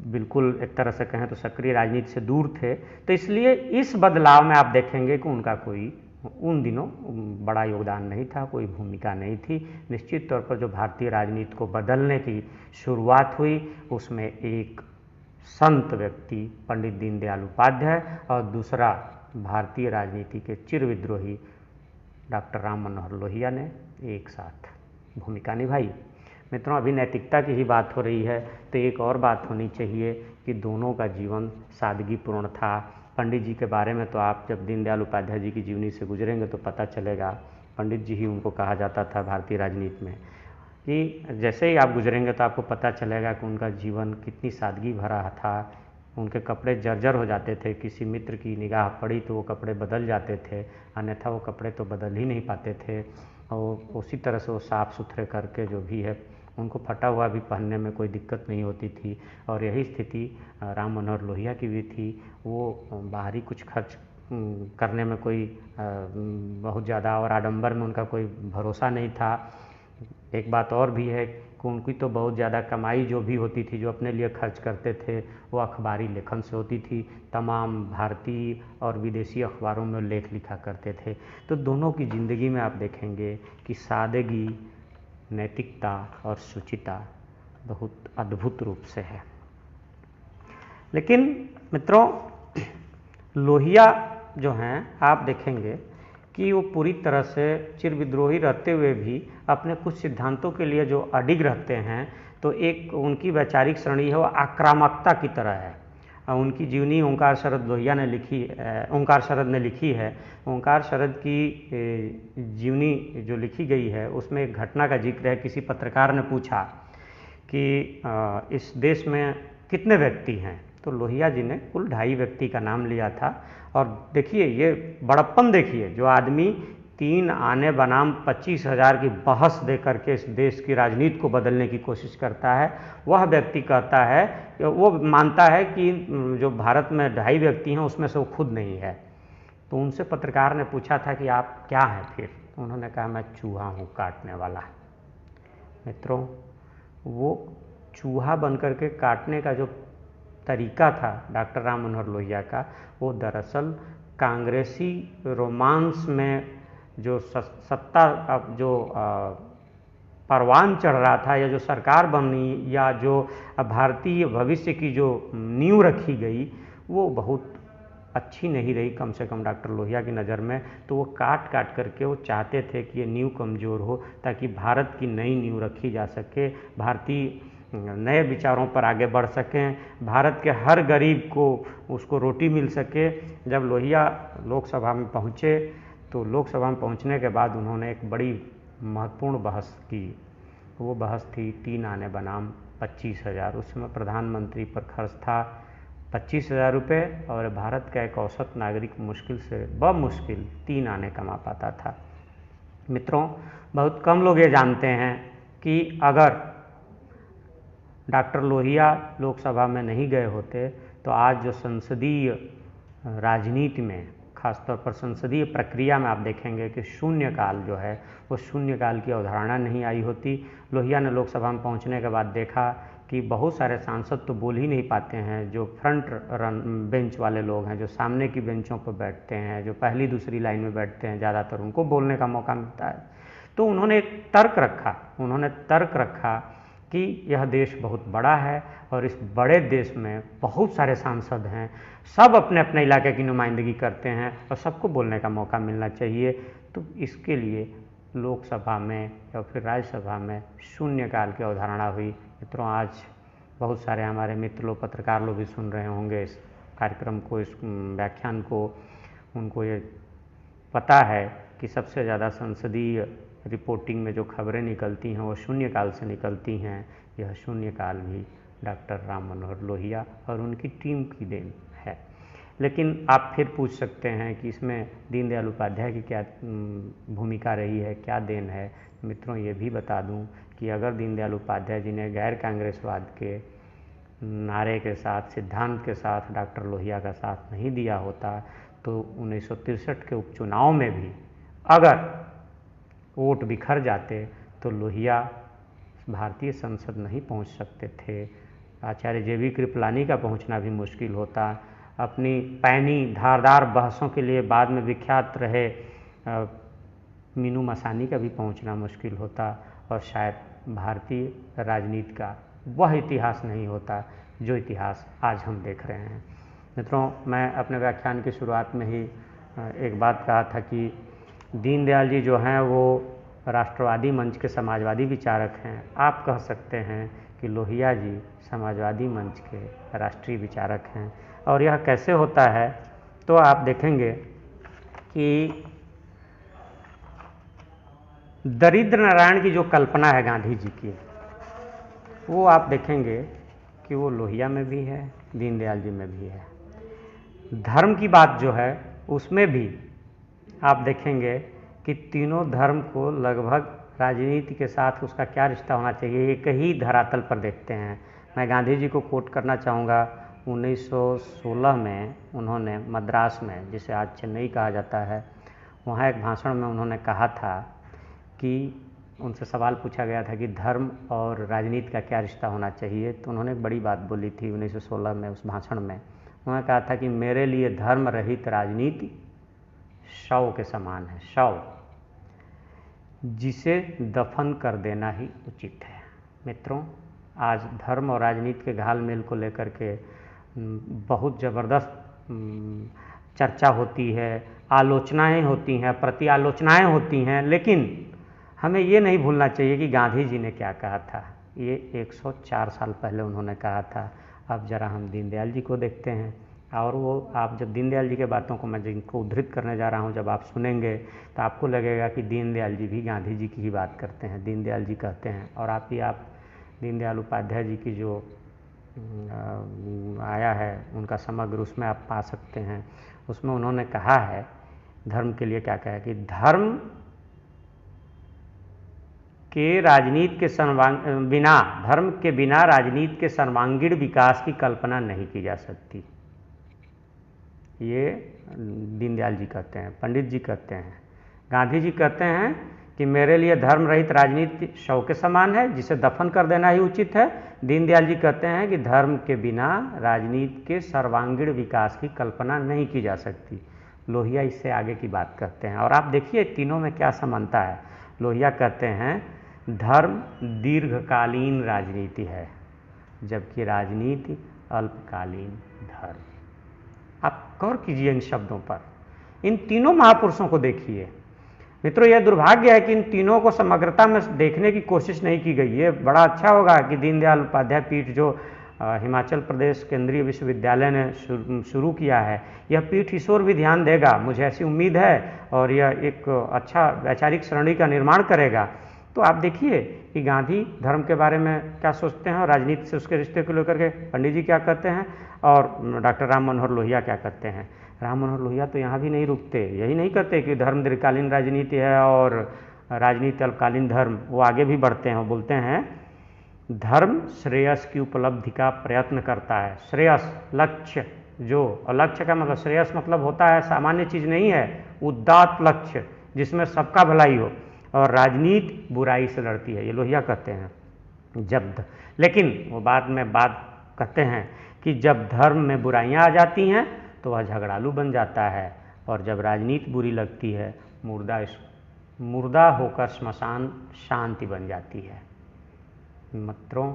बिल्कुल एक तरह से कहें तो सक्रिय राजनीति से दूर थे। तो इसलिए इस बदलाव में आप देखेंगे कि उनका कोई उन दिनों बड़ा योगदान नहीं था, कोई भूमिका नहीं थी। निश्चित तौर पर जो भारतीय राजनीति को बदलने की शुरुआत हुई उसमें एक संत व्यक्ति पंडित दीनदयाल उपाध्याय और दूसरा भारतीय राजनीति के चिर विद्रोही डॉक्टर राम मनोहर लोहिया ने एक साथ भूमिका निभाई। मित्रों, अभी नैतिकता की ही बात हो रही है तो एक और बात होनी चाहिए कि दोनों का जीवन सादगीपूर्ण था। पंडित जी के बारे में तो आप जब दीनदयाल उपाध्याय जी की जीवनी से गुजरेंगे तो पता चलेगा, पंडित जी ही उनको कहा जाता था भारतीय राजनीति में, कि जैसे ही आप गुजरेंगे तो आपको पता चलेगा कि उनका जीवन कितनी सादगी भरा था। उनके कपड़े जर्जर हो जाते थे, किसी मित्र की निगाह पड़ी तो वो कपड़े बदल जाते थे, अन्यथा वो कपड़े तो बदल ही नहीं पाते थे। और उसी तरह से वो साफ़ सुथरे करके जो भी है, उनको फटा हुआ भी पहनने में कोई दिक्कत नहीं होती थी। और यही स्थिति राम मनोहर लोहिया की भी थी। वो बाहरी कुछ खर्च करने में कोई बहुत ज़्यादा और आडंबर में उनका कोई भरोसा नहीं था। एक बात और भी है कि उनकी तो बहुत ज़्यादा कमाई जो भी होती थी, जो अपने लिए खर्च करते थे, वो अखबारी लेखन से होती थी। तमाम भारतीय और विदेशी अखबारों में लेख लिखा करते थे। तो दोनों की ज़िंदगी में आप देखेंगे कि सादगी, नैतिकता और शुचिता बहुत अद्भुत रूप से है। लेकिन मित्रों, लोहिया जो हैं, आप देखेंगे कि वो पूरी तरह से चिर विद्रोही रहते हुए भी अपने कुछ सिद्धांतों के लिए जो अडिग रहते हैं, तो एक उनकी वैचारिक श्रेणी है वो आक्रामकता की तरह है। उनकी जीवनी ओंकार शरद लोहिया ने लिखी, ओंकार शरद ने लिखी है। ओंकार शरद की जीवनी जो लिखी गई है उसमें एक घटना का जिक्र है। किसी पत्रकार ने पूछा कि इस देश में कितने व्यक्ति हैं, तो लोहिया जी ने कुल 2.5 व्यक्ति का नाम लिया था। और देखिए ये बड़प्पन, देखिए जो आदमी 3 आने बनाम 25,000 की बहस दे करके इस देश की राजनीति को बदलने की कोशिश करता है, वह व्यक्ति कहता है, वो मानता है कि जो भारत में 2.5 व्यक्ति हैं उसमें से वो खुद नहीं है। तो उनसे पत्रकार ने पूछा था कि आप क्या हैं फिर? तो उन्होंने कहा, मैं चूहा हूँ काटने वाला। मित्रों, वो चूहा बनकर के काटने का जो तरीका था डॉक्टर राम मनोहर लोहिया का, वो दरअसल कांग्रेसी रोमांस में जो सत्ता का जो परवान चढ़ रहा था, या जो सरकार बनी, या जो भारतीय भविष्य की जो नींव रखी गई, वो बहुत अच्छी नहीं रही, कम से कम डॉक्टर लोहिया की नज़र में। तो वो काट काट करके वो चाहते थे कि ये नींव कमज़ोर हो, ताकि भारत की नई नींव रखी जा सके, भारतीय नए विचारों पर आगे बढ़ सकें, भारत के हर गरीब को उसको रोटी मिल सके। जब लोहिया लोकसभा में पहुँचे तो लोकसभा में पहुँचने के बाद उन्होंने एक बड़ी महत्वपूर्ण बहस की। वो बहस थी 3 आने बनाम 25,000। उस समय प्रधानमंत्री पर खर्च था 25,000 रुपये, और भारत का एक औसत नागरिक मुश्किल से बमुश्किल 3 आने कमा पाता था। मित्रों, बहुत कम लोग ये जानते हैं कि अगर डॉक्टर लोहिया लोकसभा में नहीं गए होते तो आज जो संसदीय राजनीति में, खासतौर पर संसदीय प्रक्रिया में आप देखेंगे कि शून्यकाल जो है वो शून्यकाल की अवधारणा नहीं आई होती। लोहिया ने लोकसभा में पहुंचने के बाद देखा कि बहुत सारे सांसद तो बोल ही नहीं पाते हैं। जो फ्रंट बेंच वाले लोग हैं, जो सामने की बेंचों पर बैठते हैं, जो पहली दूसरी लाइन में बैठते हैं, ज़्यादातर उनको बोलने का मौका मिलता है। तो उन्होंने एक तर्क रखा कि यह देश बहुत बड़ा है और इस बड़े देश में बहुत सारे सांसद हैं, सब अपने अपने इलाके की नुमाइंदगी करते हैं और सबको बोलने का मौका मिलना चाहिए। तो इसके लिए लोकसभा में या फिर राज्यसभा में शून्यकाल की अवधारणा हुई। मित्रों, आज बहुत सारे हमारे मित्र लोग, पत्रकार लोग भी सुन रहे होंगे इस कार्यक्रम को, इस व्याख्यान को। उनको ये पता है कि सबसे ज़्यादा संसदीय रिपोर्टिंग में जो खबरें निकलती हैं वो शून्यकाल से निकलती हैं। यह शून्यकाल भी डॉक्टर राम मनोहर लोहिया और उनकी टीम की देन है। लेकिन आप फिर पूछ सकते हैं कि इसमें दीनदयाल उपाध्याय की क्या भूमिका रही है, क्या देन है। मित्रों, ये भी बता दूं कि अगर दीनदयाल उपाध्याय जी ने गैर कांग्रेसवाद के नारे के साथ, सिद्धांत के साथ डॉक्टर लोहिया का साथ नहीं दिया होता तो 1963 के उपचुनाव में भी अगर वोट बिखर जाते तो लोहिया भारतीय संसद नहीं पहुंच सकते थे। आचार्य JV कृपलानी का पहुंचना भी मुश्किल होता। अपनी पैनी धारदार बहसों के लिए बाद में विख्यात रहे मीनू मसानी का भी पहुंचना मुश्किल होता, और शायद भारतीय राजनीति का वह इतिहास नहीं होता जो इतिहास आज हम देख रहे हैं। मित्रों, मैं अपने व्याख्यान की शुरुआत में ही एक बात कहा था कि दीनदयाल जी जो हैं वो राष्ट्रवादी मंच के समाजवादी विचारक हैं। आप कह सकते हैं कि लोहिया जी समाजवादी मंच के राष्ट्रीय विचारक हैं। और यह कैसे होता है, तो आप देखेंगे कि दरिद्र नारायण की जो कल्पना है गांधी जी की, वो आप देखेंगे कि वो लोहिया में भी है, दीनदयाल जी में भी है। धर्म की बात जो है उसमें भी आप देखेंगे कि तीनों धर्म को लगभग राजनीति के साथ उसका क्या रिश्ता होना चाहिए, एक ही धरातल पर देखते हैं। मैं गांधी जी को कोट करना चाहूँगा। 1916 में उन्होंने मद्रास में, जिसे आज चेन्नई कहा जाता है, वहाँ एक भाषण में उन्होंने कहा था कि उनसे सवाल पूछा गया था कि धर्म और राजनीति का क्या रिश्ता होना चाहिए। तो उन्होंने एक बड़ी बात बोली थी 1916 में उस भाषण में। उन्होंने कहा था कि मेरे लिए धर्म रहित राजनीति शव के समान है, शव जिसे दफन कर देना ही उचित है। मित्रों, आज धर्म और राजनीति के घालमेल को लेकर के बहुत ज़बरदस्त चर्चा होती है, आलोचनाएं होती हैं, प्रति आलोचनाएं होती हैं, लेकिन हमें ये नहीं भूलना चाहिए कि गांधी जी ने क्या कहा था। ये 104 साल पहले उन्होंने कहा था। अब ज़रा हम दीनदयाल जी को देखते हैं, और वो आप जब दीनदयाल जी के बातों को मैं जिनको उद्धृत करने जा रहा हूँ जब आप सुनेंगे तो आपको लगेगा कि दीनदयाल जी भी गांधी जी की ही बात करते हैं। दीनदयाल जी कहते हैं, और आप दीनदयाल उपाध्याय जी की जो आया है उनका समग्र, उसमें आप पा सकते हैं। उसमें उन्होंने कहा है धर्म के लिए क्या कहा है कि धर्म के राजनीति के धर्म के बिना राजनीति के सर्वांगीण विकास की कल्पना नहीं की जा सकती। ये दीनदयाल जी कहते हैं, पंडित जी कहते हैं। गांधी जी कहते हैं कि मेरे लिए धर्म रहित राजनीति शव के समान है, जिसे दफन कर देना ही उचित है। दीनदयाल जी कहते हैं कि धर्म के बिना राजनीति के सर्वांगीण विकास की कल्पना नहीं की जा सकती। लोहिया इससे आगे की बात करते हैं, और आप देखिए तीनों में क्या समानता है। लोहिया कहते हैं धर्म दीर्घकालीन राजनीति है, जबकि राजनीति अल्पकालीन धर्म। आप गौर कीजिए इन शब्दों पर, इन तीनों महापुरुषों को देखिए। मित्रों, यह दुर्भाग्य है कि इन तीनों को समग्रता में देखने की कोशिश नहीं की गई। ये बड़ा अच्छा होगा कि दीनदयाल उपाध्याय पीठ जो हिमाचल प्रदेश केंद्रीय विश्वविद्यालय ने शुरू किया है, यह पीठ इस ओर भी ध्यान देगा, मुझे ऐसी उम्मीद है, और यह एक अच्छा वैचारिक श्रेणी का निर्माण करेगा। तो आप देखिए कि गांधी धर्म के बारे में क्या सोचते हैं और राजनीति से उसके रिश्ते को लेकर के पंडित जी क्या कहते हैं, और डॉक्टर राम मनोहर लोहिया क्या कहते हैं। राम मनोहर लोहिया तो यहाँ भी नहीं रुकते, यही नहीं कहते कि धर्म दीर्घकालीन राजनीति है और राजनीति अल्पकालीन धर्म। वो आगे भी बढ़ते हैं, वो बोलते हैं धर्म श्रेयस की उपलब्धि का प्रयत्न करता है। श्रेयस लक्ष्य जो, और लक्ष्य का मतलब श्रेयस मतलब होता है सामान्य चीज़ नहीं है, उदात्त लक्ष्य जिसमें सबका भलाई हो, और राजनीति बुराई से लड़ती है, ये लोहिया कहते हैं। लेकिन वो बाद में बात कहते हैं कि जब धर्म में बुराइयां आ जाती हैं तो वह झगड़ालू बन जाता है, और जब राजनीति बुरी लगती है मुर्दा होकर श्मशान शांति बन जाती है। मित्रों,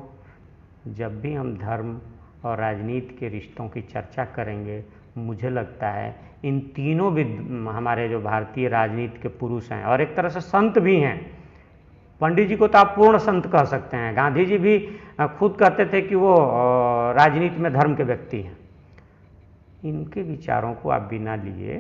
जब भी हम धर्म और राजनीति के रिश्तों की चर्चा करेंगे, मुझे लगता है इन तीनों हमारे जो भारतीय राजनीति के पुरुष हैं, और एक तरह से संत भी हैं। पंडित जी को तो आप पूर्ण संत कह सकते हैं। गांधी जी भी खुद कहते थे कि वो राजनीति में धर्म के व्यक्ति हैं। इनके विचारों को आप बिना लिए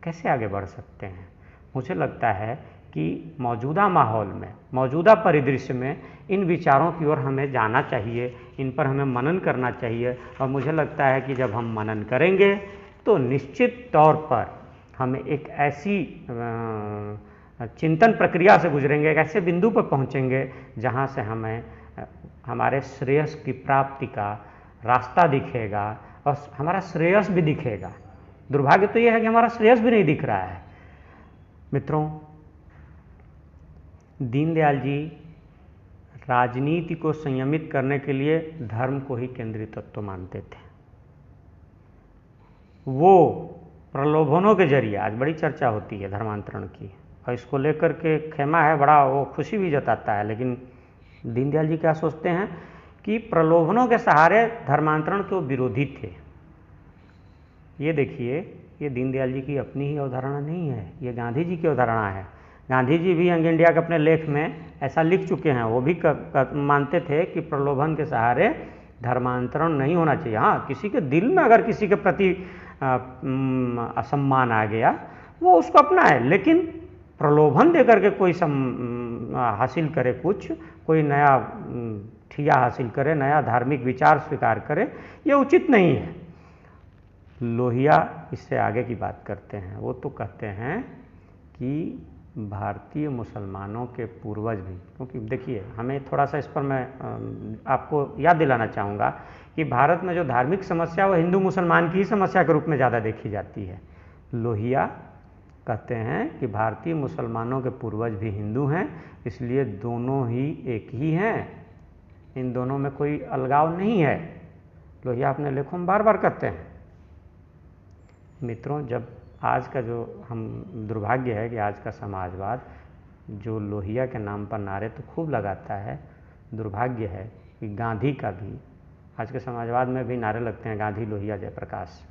कैसे आगे बढ़ सकते हैं। मुझे लगता है कि मौजूदा माहौल में, मौजूदा परिदृश्य में इन विचारों की ओर हमें जाना चाहिए, इन पर हमें मनन करना चाहिए। और मुझे लगता है कि जब हम मनन करेंगे तो निश्चित तौर पर हमें एक ऐसी चिंतन प्रक्रिया से गुजरेंगे, एक ऐसे बिंदु पर पहुंचेंगे जहां से हमें हमारे श्रेयस की प्राप्ति का रास्ता दिखेगा, और हमारा श्रेयस भी दिखेगा। दुर्भाग्य तो यह है कि हमारा श्रेयस भी नहीं दिख रहा है। मित्रों, दीनदयाल जी राजनीति को संयमित करने के लिए धर्म को ही केंद्रीय तत्व मानते थे। वो प्रलोभनों के जरिए, आज बड़ी चर्चा होती है धर्मांतरण की, और इसको लेकर के खेमा है, बड़ा वो खुशी भी जताता है, लेकिन दीनदयाल जी क्या सोचते हैं कि प्रलोभनों के सहारे धर्मांतरण के विरोधी थे। ये देखिए, ये दीनदयाल जी की अपनी ही अवधारणा नहीं है, ये गांधी जी की अवधारणा है। गांधी जी भी यंग इंडिया के अपने लेख में ऐसा लिख चुके हैं। वो भी मानते थे कि प्रलोभन के सहारे धर्मांतरण नहीं होना चाहिए। हाँ, किसी के दिल में अगर किसी के प्रति असम्मान आ गया वो उसको अपना है, लेकिन प्रलोभन देकर के कोई हासिल करे, कुछ कोई नया ठिया हासिल करे, नया धार्मिक विचार स्वीकार करे, ये उचित नहीं है। लोहिया इससे आगे की बात करते हैं। वो तो कहते हैं कि भारतीय मुसलमानों के पूर्वज भी, क्योंकि देखिए हमें थोड़ा सा इस पर मैं आपको याद दिलाना चाहूँगा कि भारत में जो धार्मिक समस्या वो हिंदू मुसलमान की ही समस्या के रूप में ज़्यादा देखी जाती है। लोहिया कहते हैं कि भारतीय मुसलमानों के पूर्वज भी हिंदू हैं, इसलिए दोनों ही एक ही हैं, इन दोनों में कोई अलगाव नहीं है। लोहिया अपने लेखों में बार बार कहते हैं। मित्रों, जब आज का जो हम दुर्भाग्य है कि आज का समाजवाद जो लोहिया के नाम पर नारे तो खूब लगाता है, दुर्भाग्य है कि गांधी का भी आज के समाजवाद में भी नारे लगते हैं, गांधी, लोहिया, जयप्रकाश।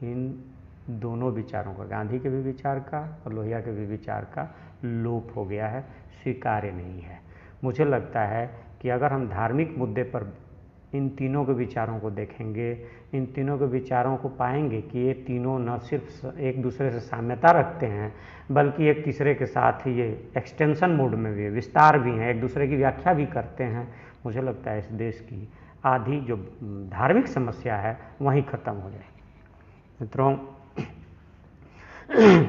इन दोनों विचारों का, गांधी के भी विचार का और लोहिया के भी विचार का लोप हो गया है, स्वीकार्य नहीं है। मुझे लगता है कि अगर हम धार्मिक मुद्दे पर इन तीनों के विचारों को देखेंगे, इन तीनों के विचारों को पाएंगे कि ये तीनों न सिर्फ एक दूसरे से साम्यता रखते हैं, बल्कि एक तीसरे के साथ ही ये एक्सटेंशन मोड में भी, विस्तार भी हैं, एक दूसरे की व्याख्या भी करते हैं। मुझे लगता है इस देश की आधी जो धार्मिक समस्या है वहीं ख़त्म हो जाएगी। मित्रों,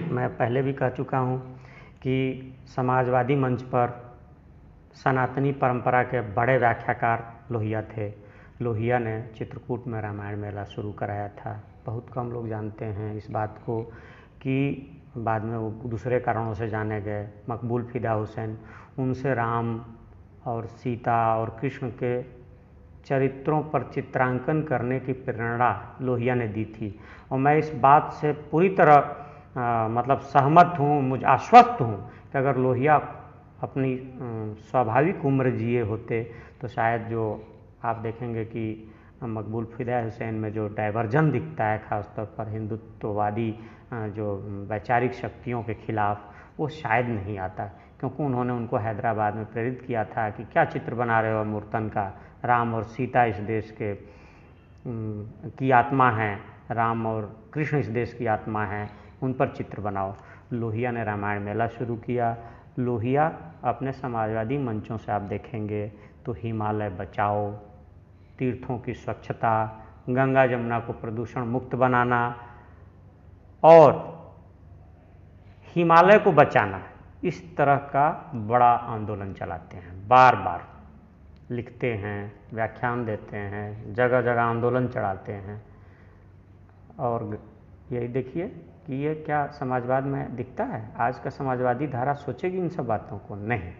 मैं पहले भी कह चुका हूँ कि समाजवादी मंच पर सनातनी परंपरा के बड़े व्याख्याकार लोहिया थे। लोहिया ने चित्रकूट में रामायण मेला शुरू कराया था। बहुत कम लोग जानते हैं इस बात को कि बाद में वो दूसरे कारणों से जाने गए। मकबूल फिदा हुसैन, उनसे राम और सीता और कृष्ण के चरित्रों पर चित्रांकन करने की प्रेरणा लोहिया ने दी थी। और मैं इस बात से पूरी तरह मतलब सहमत हूँ, मुझे आश्वस्त हूँ कि अगर लोहिया अपनी स्वाभाविक उम्र जिए होते तो शायद जो आप देखेंगे कि मकबूल फिदा हुसैन में जो डाइवर्जन दिखता है, खासतौर पर हिंदुत्ववादी जो वैचारिक शक्तियों के खिलाफ, वो शायद नहीं आता, क्योंकि उन्होंने उनको हैदराबाद में प्रेरित किया था कि क्या चित्र बना रहे हो मूर्तन का, राम और सीता इस देश के की आत्मा हैं, राम और कृष्ण इस देश की आत्मा हैं, उन पर चित्र बनाओ। लोहिया ने रामायण मेला शुरू किया। लोहिया अपने समाजवादी मंचों से आप देखेंगे तो हिमालय बचाओ, तीर्थों की स्वच्छता, गंगा जमुना को प्रदूषण मुक्त बनाना और हिमालय को बचाना, इस तरह का बड़ा आंदोलन चलाते हैं। बार बार लिखते हैं, व्याख्यान देते हैं, जगह जगह आंदोलन चढ़ाते हैं। और यही देखिए कि ये क्या समाजवाद में दिखता है। आज का समाजवादी धारा सोचेगी इन सब बातों को नहीं,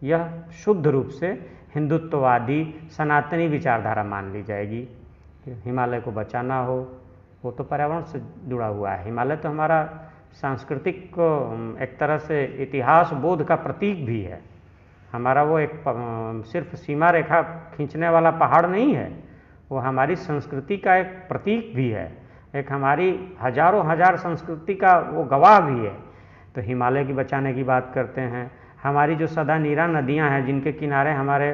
यह शुद्ध रूप से हिंदुत्ववादी सनातनी विचारधारा मान ली जाएगी। हिमालय को बचाना हो, वो तो पर्यावरण से जुड़ा हुआ है। हिमालय तो हमारा सांस्कृतिक एक तरह से इतिहास बोध का प्रतीक भी है। हमारा वो एक सिर्फ सीमा रेखा खींचने वाला पहाड़ नहीं है, वो हमारी संस्कृति का एक प्रतीक भी है, एक हमारी हजारों हजार संस्कृति का वो गवाह भी है। तो हिमालय की बचाने की बात करते हैं। हमारी जो सदा नीरा नदियां हैं, जिनके किनारे हमारे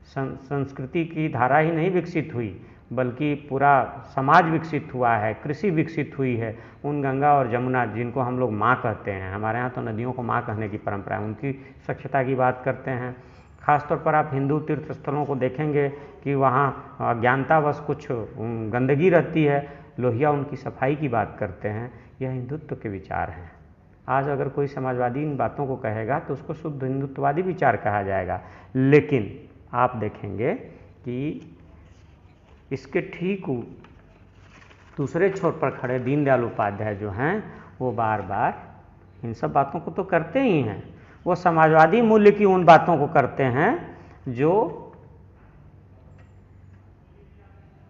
संस्कृति की धारा ही नहीं विकसित हुई, बल्कि पूरा समाज विकसित हुआ है, कृषि विकसित हुई है, उन गंगा और जमुना जिनको हम लोग माँ कहते हैं, हमारे यहाँ तो नदियों को माँ कहने की परंपरा है, उनकी स्वच्छता की बात करते हैं। खासतौर पर आप हिंदू तीर्थ स्थलों को देखेंगे कि वहाँ अज्ञानतावश कुछ गंदगी रहती है, लोहिया उनकी सफाई की बात करते हैं। यह हिंदुत्व के विचार हैं। आज अगर कोई समाजवादी इन बातों को कहेगा तो उसको शुद्ध हिंदुत्ववादी विचार कहा जाएगा। लेकिन आप देखेंगे कि इसके ठीक दूसरे छोर पर खड़े दीनदयाल उपाध्याय जो हैं, वो बार बार इन सब बातों को तो करते ही हैं। वो समाजवादी मूल्य की उन बातों को करते हैं जो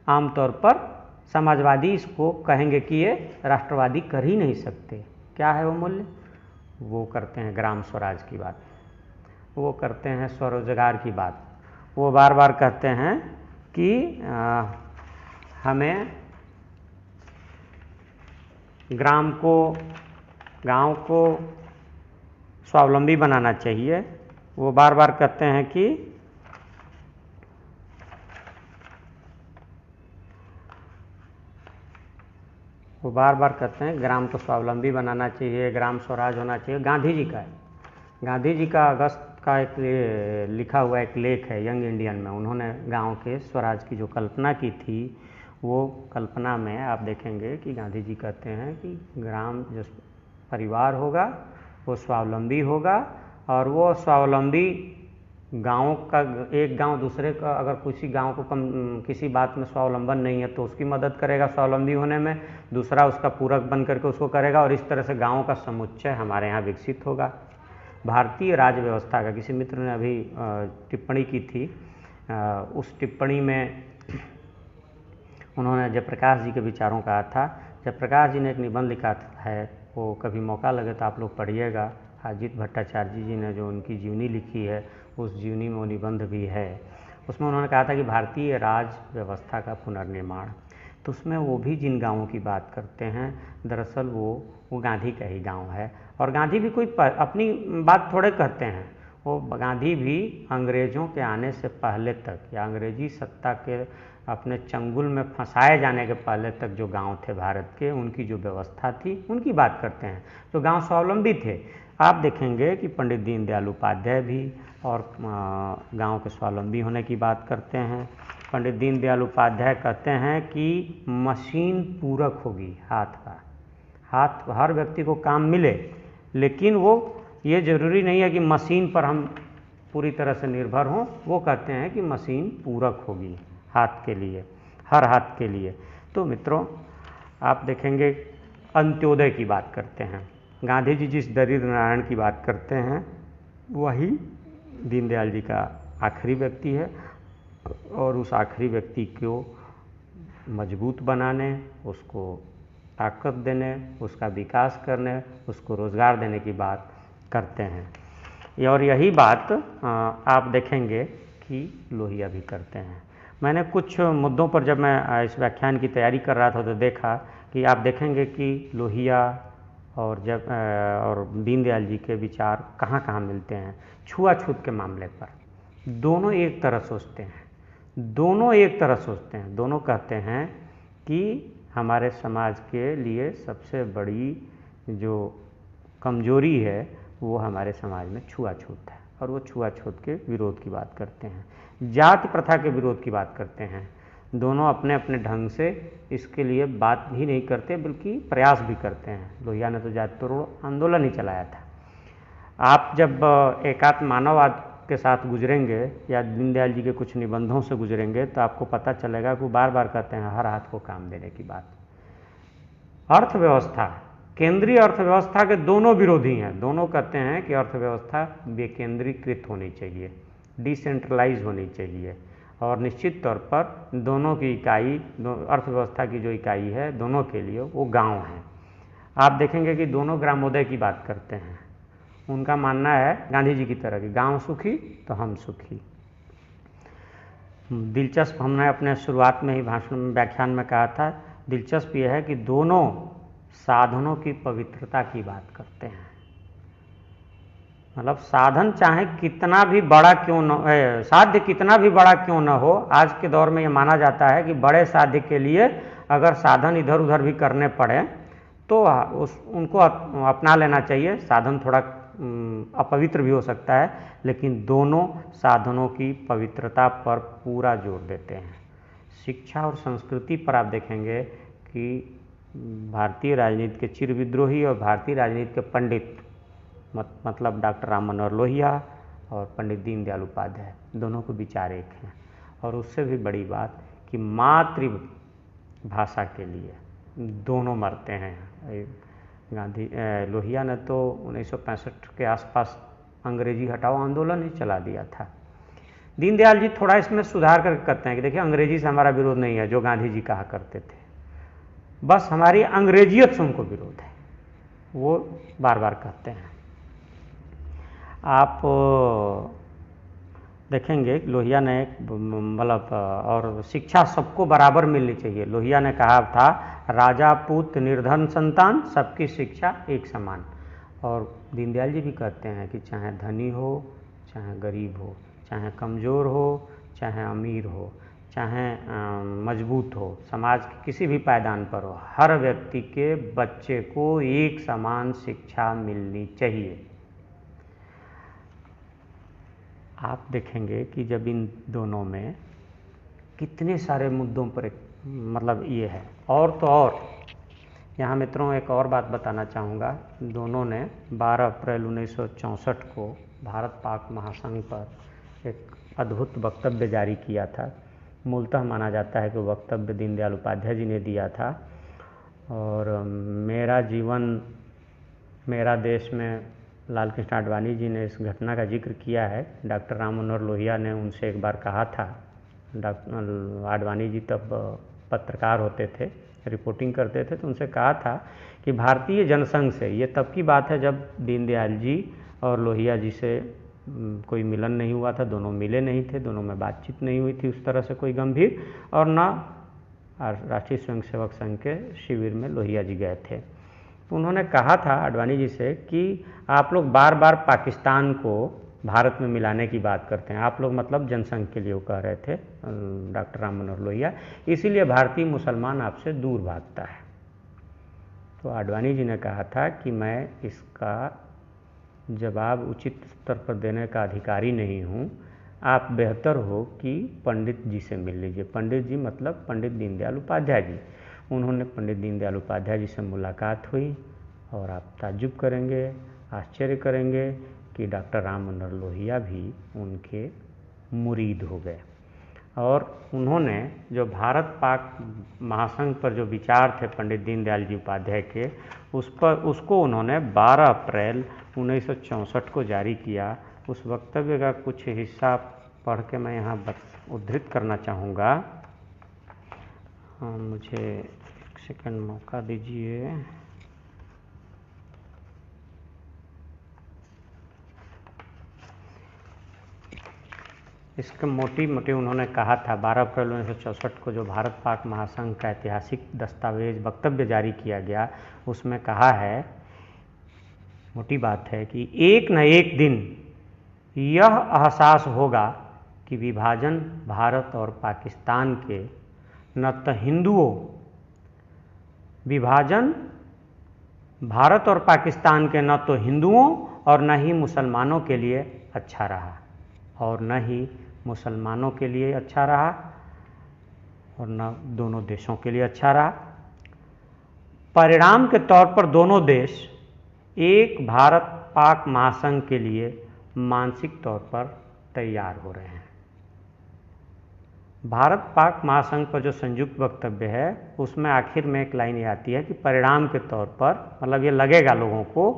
आमतौर पर समाजवादी इसको कहेंगे कि ये राष्ट्रवादी कर ही नहीं सकते। क्या है वो मूल्य? वो करते हैं ग्राम स्वराज की बात, वो करते हैं स्वरोजगार की बात, वो बार बार कहते हैं कि हमें गांव को स्वावलंबी बनाना चाहिए। वो बार बार कहते हैं कि ग्राम को स्वावलंबी बनाना चाहिए, ग्राम स्वराज होना चाहिए। गांधी जी का है, गांधी जी का अगस्त का एक लिखा हुआ एक लेख है यंग इंडियन में। उन्होंने गांव के स्वराज की जो कल्पना की थी, वो कल्पना में आप देखेंगे कि गांधी जी कहते हैं कि ग्राम जो परिवार होगा वो स्वावलंबी होगा, और वो स्वावलंबी गाँव का, एक गांव दूसरे का अगर किसी गांव को किसी बात में स्वावलंबन नहीं है तो उसकी मदद करेगा स्वावलंबी होने में, दूसरा उसका पूरक बन करके उसको करेगा, और इस तरह से गाँव का समुच्चय हमारे यहाँ विकसित होगा। भारतीय राज्य व्यवस्था का किसी मित्र ने अभी टिप्पणी की थी, उस टिप्पणी में उन्होंने जयप्रकाश जी के विचारों का था। जयप्रकाश जी ने एक निबंध लिखा है, वो कभी मौका लगे तो आप लोग पढ़िएगा। अजीत भट्टाचार्य जी ने जो उनकी जीवनी लिखी है, उस जीवनी में वो निबंध भी है। उसमें उन्होंने कहा था कि भारतीय राज व्यवस्था का पुनर्निर्माण, तो उसमें वो भी जिन गाँवों की बात करते हैं, दरअसल वो गांधी का ही गाँव है। और गांधी भी कोई अपनी बात थोड़े कहते हैं, वो गांधी भी अंग्रेज़ों के आने से पहले तक, या अंग्रेजी सत्ता के अपने चंगुल में फंसाए जाने के पहले तक जो गांव थे भारत के, उनकी जो व्यवस्था थी, उनकी बात करते हैं। जो गांव स्वावलंबी थे, आप देखेंगे कि पंडित दीनदयाल उपाध्याय भी और गांव के स्वावलंबी होने की बात करते हैं। पंडित दीनदयाल उपाध्याय कहते हैं कि मशीन पूरक होगी हाथ हर व्यक्ति को काम मिले, लेकिन वो ये ज़रूरी नहीं है कि मशीन पर हम पूरी तरह से निर्भर हों। वो कहते हैं कि मशीन पूरक होगी हाथ के लिए, हर हाथ के लिए। तो मित्रों, आप देखेंगे अंत्योदय की बात करते हैं। गांधी जी जिस दरिद्र नारायण की बात करते हैं, वही दीनदयाल जी का आखिरी व्यक्ति है, और उस आखिरी व्यक्ति को मजबूत बनाने, उसको ताकत देने, उसका विकास करने, उसको रोज़गार देने की बात करते हैं। और यही बात आप देखेंगे कि लोहिया भी करते हैं। मैंने कुछ मुद्दों पर जब मैं इस व्याख्यान की तैयारी कर रहा था तो देखा कि आप देखेंगे कि लोहिया और दीनदयाल जी के विचार कहाँ कहाँ मिलते हैं। छुआछूत के मामले पर दोनों एक तरह सोचते हैं, दोनों कहते हैं कि हमारे समाज के लिए सबसे बड़ी जो कमजोरी है वो हमारे समाज में छुआछूत है, और वो छुआछूत के विरोध की बात करते हैं। जाति प्रथा के विरोध की बात करते हैं। दोनों अपने अपने ढंग से इसके लिए बात ही नहीं करते, बल्कि प्रयास भी करते हैं। लोहिया ने तो जाति तोड़ो आंदोलन ही चलाया था। आप जब एकात्म मानववाद के साथ गुजरेंगे या दीनदयाल जी के कुछ निबंधों से गुजरेंगे तो आपको पता चलेगा कि वो बार बार कहते हैं हर हाथ को काम देने की बात। अर्थव्यवस्था, केंद्रीय अर्थव्यवस्था के दोनों विरोधी हैं। दोनों कहते हैं कि अर्थव्यवस्था विकेंद्रीकृत होनी चाहिए, डिसेंट्रलाइज होनी चाहिए, और निश्चित तौर पर दोनों की इकाई, अर्थव्यवस्था की जो इकाई है दोनों के लिए वो गांव है। आप देखेंगे कि दोनों ग्रामोदय की बात करते हैं। उनका मानना है गांधी जी की तरह कि गांव सुखी तो हम सुखी। दिलचस्प, हमने अपने शुरुआत में ही भाषण में, व्याख्यान में कहा था, दिलचस्प यह है कि दोनों साधनों की पवित्रता की बात करते हैं। मतलब साधन चाहे कितना भी बड़ा क्यों न, साध्य कितना भी बड़ा क्यों न हो, आज के दौर में ये माना जाता है कि बड़े साध्य के लिए अगर साधन इधर उधर भी करने पड़े तो उनको अपना लेना चाहिए। साधन थोड़ा अपवित्र भी हो सकता है, लेकिन दोनों साधनों की पवित्रता पर पूरा जोर देते हैं। शिक्षा और संस्कृति पर आप देखेंगे कि भारतीय राजनीति के चिर विद्रोही और भारतीय राजनीति के पंडित, मतलब डॉक्टर राम मनोहर लोहिया और पंडित दीनदयाल उपाध्याय, दोनों के विचार एक हैं। और उससे भी बड़ी बात कि मातृभाषा के लिए दोनों मरते हैं। लोहिया ने तो 1965 के आसपास अंग्रेजी हटाओ आंदोलन ही चला दिया था। दीनदयाल जी थोड़ा इसमें सुधार करके कहते हैं कि देखिए, अंग्रेजी से हमारा विरोध नहीं है, जो गांधी जी कहा करते थे, बस हमारी अंग्रेजियत से उनको विरोध है, वो बार बार कहते हैं। आप देखेंगे लोहिया ने मतलब और शिक्षा सबको बराबर मिलनी चाहिए। लोहिया ने कहा था राजा पुत्र निर्धन संतान सबकी शिक्षा एक समान। और दीनदयाल जी भी कहते हैं कि चाहे धनी हो चाहे गरीब हो, चाहे कमज़ोर हो चाहे अमीर हो, चाहे मजबूत हो, समाज के किसी भी पायदान पर हो, हर व्यक्ति के बच्चे को एक समान शिक्षा मिलनी चाहिए। आप देखेंगे कि जब इन दोनों में कितने सारे मुद्दों पर मतलब ये है। और तो और यहाँ मित्रों एक और बात बताना चाहूँगा, दोनों ने 12 अप्रैल 1964 को भारत पाक महासंघ पर एक अद्भुत वक्तव्य जारी किया था। मूलतः माना जाता है कि वक्तव्य दीनदयाल उपाध्याय जी ने दिया था। और मेरा जीवन मेरा देश में लाल कृष्ण आडवाणी जी ने इस घटना का जिक्र किया है। डॉक्टर राम मनोहर लोहिया ने उनसे एक बार कहा था, डॉक्टर आडवाणी जी तब पत्रकार होते थे, रिपोर्टिंग करते थे, तो उनसे कहा था कि भारतीय जनसंघ से, ये तब की बात है जब दीनदयाल जी और लोहिया जी से कोई मिलन नहीं हुआ था, दोनों मिले नहीं थे, दोनों में बातचीत नहीं हुई थी उस तरह से कोई गंभीर, और ना राष्ट्रीय स्वयंसेवक संघ के शिविर में लोहिया जी गए थे। तो उन्होंने कहा था आडवाणी जी से कि आप लोग बार बार पाकिस्तान को भारत में मिलाने की बात करते हैं, आप लोग मतलब जनसंघ के लिए वो कह रहे थे डॉक्टर राम मनोहर लोहिया, इसीलिए भारतीय मुसलमान आपसे दूर भागता है। तो आडवाणी जी ने कहा था कि मैं इसका जवाब उचित स्तर पर देने का अधिकारी नहीं हूँ, आप बेहतर हो कि पंडित जी से मिल लीजिए। पंडित जी मतलब पंडित दीनदयाल उपाध्याय जी। उन्होंने पंडित दीनदयाल उपाध्याय जी से मुलाकात हुई और आप ताज्जुब करेंगे, आश्चर्य करेंगे कि डॉक्टर राम मनोहर लोहिया भी उनके मुरीद हो गए। और उन्होंने जो भारत पाक महासंघ पर जो विचार थे पंडित दीनदयाल जी उपाध्याय के, उसको उन्होंने 12 अप्रैल 1964 को जारी किया। उस वक्तव्य का कुछ हिस्सा पढ़ के मैं यहाँ उद्धृत करना चाहूँगा। मुझे एक सेकंड मौका दीजिए। इसके मोटी उन्होंने कहा था 12 अप्रैल 1964 को जो भारत पाक महासंघ का ऐतिहासिक दस्तावेज वक्तव्य जारी किया गया, उसमें कहा है, मोटी बात है कि एक न एक दिन यह एहसास होगा कि विभाजन भारत और पाकिस्तान के न तो हिंदुओं विभाजन भारत और पाकिस्तान के न तो हिंदुओं और न ही मुसलमानों के लिए अच्छा रहा, और न ही मुसलमानों के लिए अच्छा रहा और न दोनों देशों के लिए अच्छा रहा। परिणाम के तौर पर दोनों देश एक भारत पाक महासंघ के लिए मानसिक तौर पर तैयार हो रहे हैं। भारत पाक महासंघ पर जो संयुक्त वक्तव्य है उसमें आखिर में एक लाइन ये आती है कि परिणाम के तौर पर, मतलब ये लगेगा लोगों को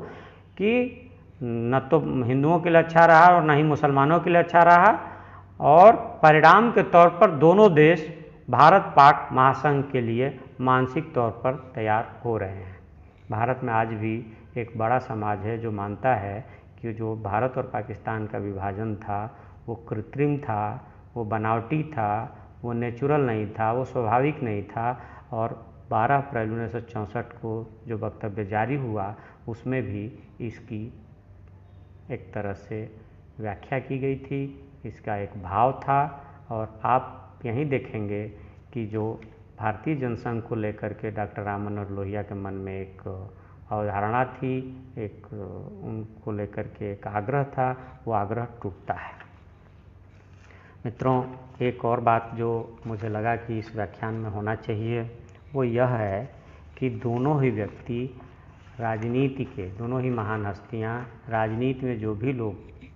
कि न तो हिंदुओं के लिए अच्छा रहा और न ही मुसलमानों के लिए अच्छा रहा, और परिणाम के तौर पर दोनों देश भारत पाक महासंघ के लिए मानसिक तौर पर तैयार हो रहे हैं। भारत में आज भी एक बड़ा समाज है जो मानता है कि जो भारत और पाकिस्तान का विभाजन था वो कृत्रिम था, वो बनावटी था, वो नेचुरल नहीं था, वो स्वाभाविक नहीं था। और 12 अप्रैल 1964 को जो वक्तव्य जारी हुआ उसमें भी इसकी एक तरह से व्याख्या की गई थी, इसका एक भाव था। और आप यहीं देखेंगे कि जो भारतीय जनसंघ को लेकर के डॉक्टर राम मनोहर लोहिया के मन में एक अवधारणा थी, एक उनको लेकर के एक आग्रह था, वो आग्रह टूटता है। मित्रों, एक और बात जो मुझे लगा कि इस व्याख्यान में होना चाहिए वो यह है कि दोनों ही व्यक्ति राजनीति के, दोनों ही महान हस्तियां राजनीति में जो भी लोग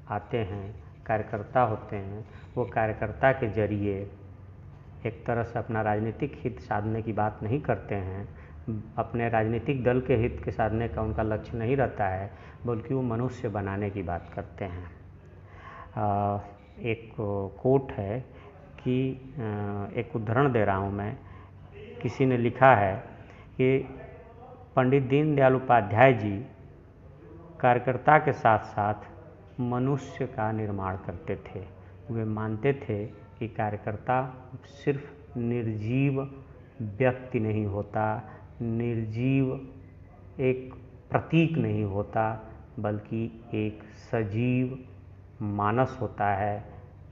आते हैं, कार्यकर्ता होते हैं, वो कार्यकर्ता के जरिए एक तरह से अपना राजनीतिक हित साधने की बात नहीं करते हैं, अपने राजनीतिक दल के हित के साधने का उनका लक्ष्य नहीं रहता है, बल्कि वो मनुष्य बनाने की बात करते हैं। एक कोट है कि एक उदाहरण दे रहा हूँ मैं, किसी ने लिखा है कि पंडित दीनदयाल उपाध्याय जी कार्यकर्ता के साथ साथ मनुष्य का निर्माण करते थे। वे मानते थे कि कार्यकर्ता सिर्फ निर्जीव व्यक्ति नहीं होता, निर्जीव एक प्रतीक नहीं होता, बल्कि एक सजीव मानस होता है।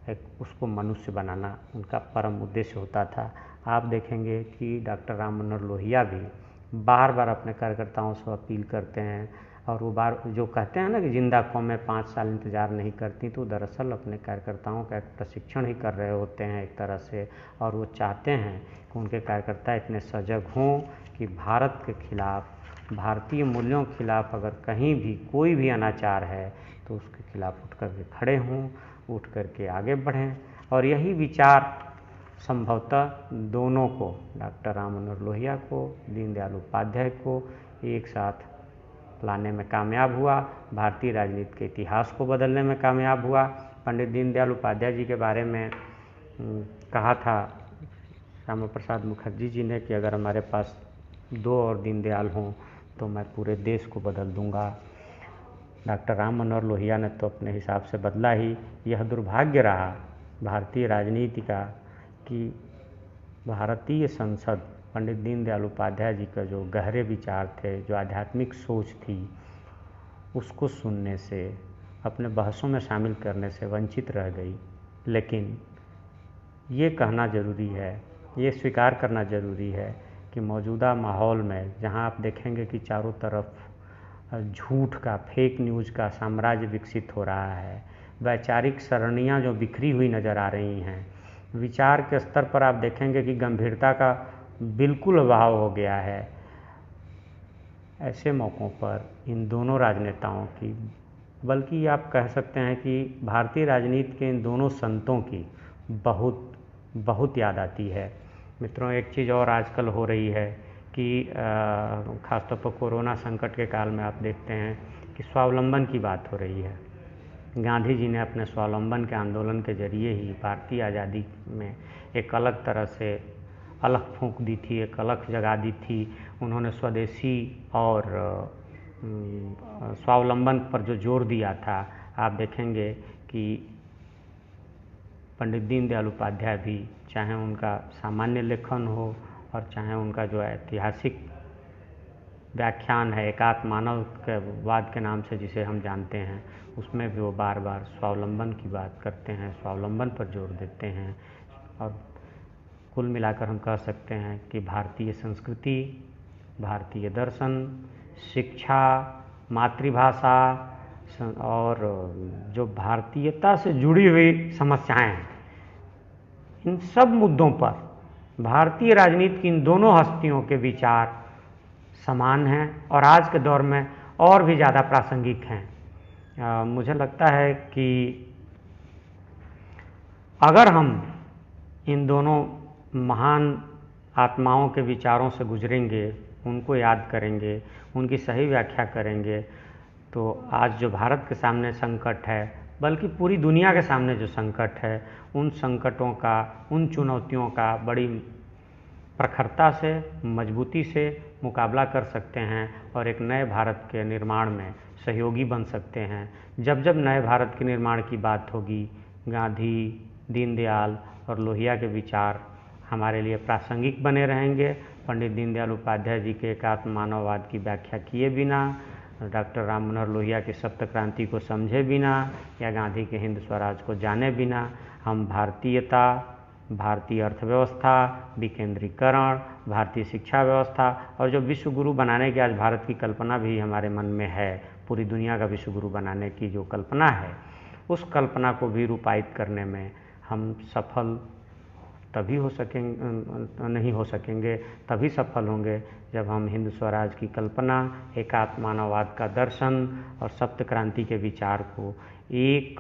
एक उसको मनुष्य बनाना उनका परम उद्देश्य होता था। आप देखेंगे कि डॉक्टर राम मनोहर लोहिया भी बार बार अपने कार्यकर्ताओं से अपील करते हैं, और वो बार जो कहते हैं ना कि जिंदा कौमें 5 साल इंतज़ार नहीं करती, तो दरअसल अपने कार्यकर्ताओं का एक प्रशिक्षण ही कर रहे होते हैं एक तरह से, और वो चाहते हैं कि उनके कार्यकर्ता इतने सजग हों कि भारत के खिलाफ, भारतीय मूल्यों के खिलाफ अगर कहीं भी कोई भी अनाचार है तो उसके खिलाफ उठ कर के खड़े हों, उठ कर के आगे बढ़ें। और यही विचार संभवतः दोनों को, डॉक्टर राम मनोहर लोहिया को, दीनदयाल उपाध्याय को एक साथ लाने में कामयाब हुआ, भारतीय राजनीति के इतिहास को बदलने में कामयाब हुआ। पंडित दीनदयाल उपाध्याय जी के बारे में कहा था श्यामा प्रसाद मुखर्जी जी ने कि अगर हमारे पास 2 और दीनदयाल हों तो मैं पूरे देश को बदल दूंगा। डॉक्टर राम मनोहर लोहिया ने तो अपने हिसाब से बदला ही। यह दुर्भाग्य रहा भारतीय राजनीति का कि भारतीय संसद पंडित दीनदयाल उपाध्याय जी का जो गहरे विचार थे, जो आध्यात्मिक सोच थी, उसको सुनने से, अपने बहसों में शामिल करने से वंचित रह गई। लेकिन ये कहना ज़रूरी है, ये स्वीकार करना ज़रूरी है कि मौजूदा माहौल में जहाँ आप देखेंगे कि चारों तरफ झूठ का, फेक न्यूज़ का साम्राज्य विकसित हो रहा है, वैचारिक सरणियाँ जो बिखरी हुई नज़र आ रही हैं, विचार के स्तर पर आप देखेंगे कि गंभीरता का बिल्कुल अभाव हो गया है। ऐसे मौक़ों पर इन दोनों राजनेताओं की, बल्कि आप कह सकते हैं कि भारतीय राजनीति के इन दोनों संतों की बहुत बहुत याद आती है। मित्रों, एक चीज़ और आजकल हो रही है कि ख़ासतौर पर कोरोना संकट के काल में आप देखते हैं कि स्वावलंबन की बात हो रही है। गांधी जी ने अपने स्वावलंबन के आंदोलन के जरिए ही भारतीय आज़ादी में एक अलग तरह से अलख फूंक दी थी, एक अलख जगा दी थी। उन्होंने स्वदेशी और स्वावलंबन पर जो जोर दिया था, आप देखेंगे कि पंडित दीनदयाल उपाध्याय भी, चाहे उनका सामान्य लेखन हो और चाहे उनका जो ऐतिहासिक व्याख्यान है एकात्म मानववाद के नाम से जिसे हम जानते हैं, उसमें भी वो बार बार स्वावलंबन की बात करते हैं, स्वावलंबन पर जोर देते हैं। और कुल मिलाकर हम कह सकते हैं कि भारतीय संस्कृति, भारतीय दर्शन, शिक्षा, मातृभाषा और जो भारतीयता से जुड़ी हुई समस्याएं हैं, इन सब मुद्दों पर भारतीय राजनीति की इन दोनों हस्तियों के विचार समान हैं और आज के दौर में और भी ज़्यादा प्रासंगिक हैं। मुझे लगता है कि अगर हम इन दोनों महान आत्माओं के विचारों से गुजरेंगे, उनको याद करेंगे, उनकी सही व्याख्या करेंगे, तो आज जो भारत के सामने संकट है, बल्कि पूरी दुनिया के सामने जो संकट है, उन संकटों का, उन चुनौतियों का बड़ी प्रखरता से, मजबूती से मुकाबला कर सकते हैं और एक नए भारत के निर्माण में सहयोगी बन सकते हैं। जब जब नए भारत के निर्माण की बात होगी, गांधी, दीनदयाल और लोहिया के विचार हमारे लिए प्रासंगिक बने रहेंगे। पंडित दीनदयाल उपाध्याय जी के एकात्म मानववाद की व्याख्या किए बिना, डॉक्टर राम मनोहर लोहिया की सप्त क्रांति को समझे बिना या गांधी के हिंद स्वराज को जाने बिना हम भारतीयता, भारतीय अर्थव्यवस्था, विकेंद्रीकरण, भारतीय शिक्षा व्यवस्था और जो विश्व गुरु बनाने की आज भारत की कल्पना भी हमारे मन में है, पूरी दुनिया का विश्व गुरु बनाने की जो कल्पना है, उस कल्पना को भी रूपायित करने में हम सफल तभी हो सकेंगे, नहीं हो सकेंगे, तभी सफल होंगे जब हम हिंद स्वराज की कल्पना, एकात्म मानववाद का दर्शन और सप्त क्रांति के विचार को एक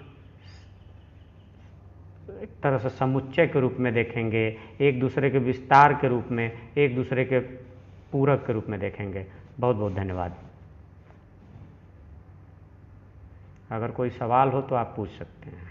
तरह से समुच्चय के रूप में देखेंगे, एक दूसरे के विस्तार के रूप में, एक दूसरे के पूरक के रूप में देखेंगे। बहुत बहुत धन्यवाद। अगर कोई सवाल हो तो आप पूछ सकते हैं।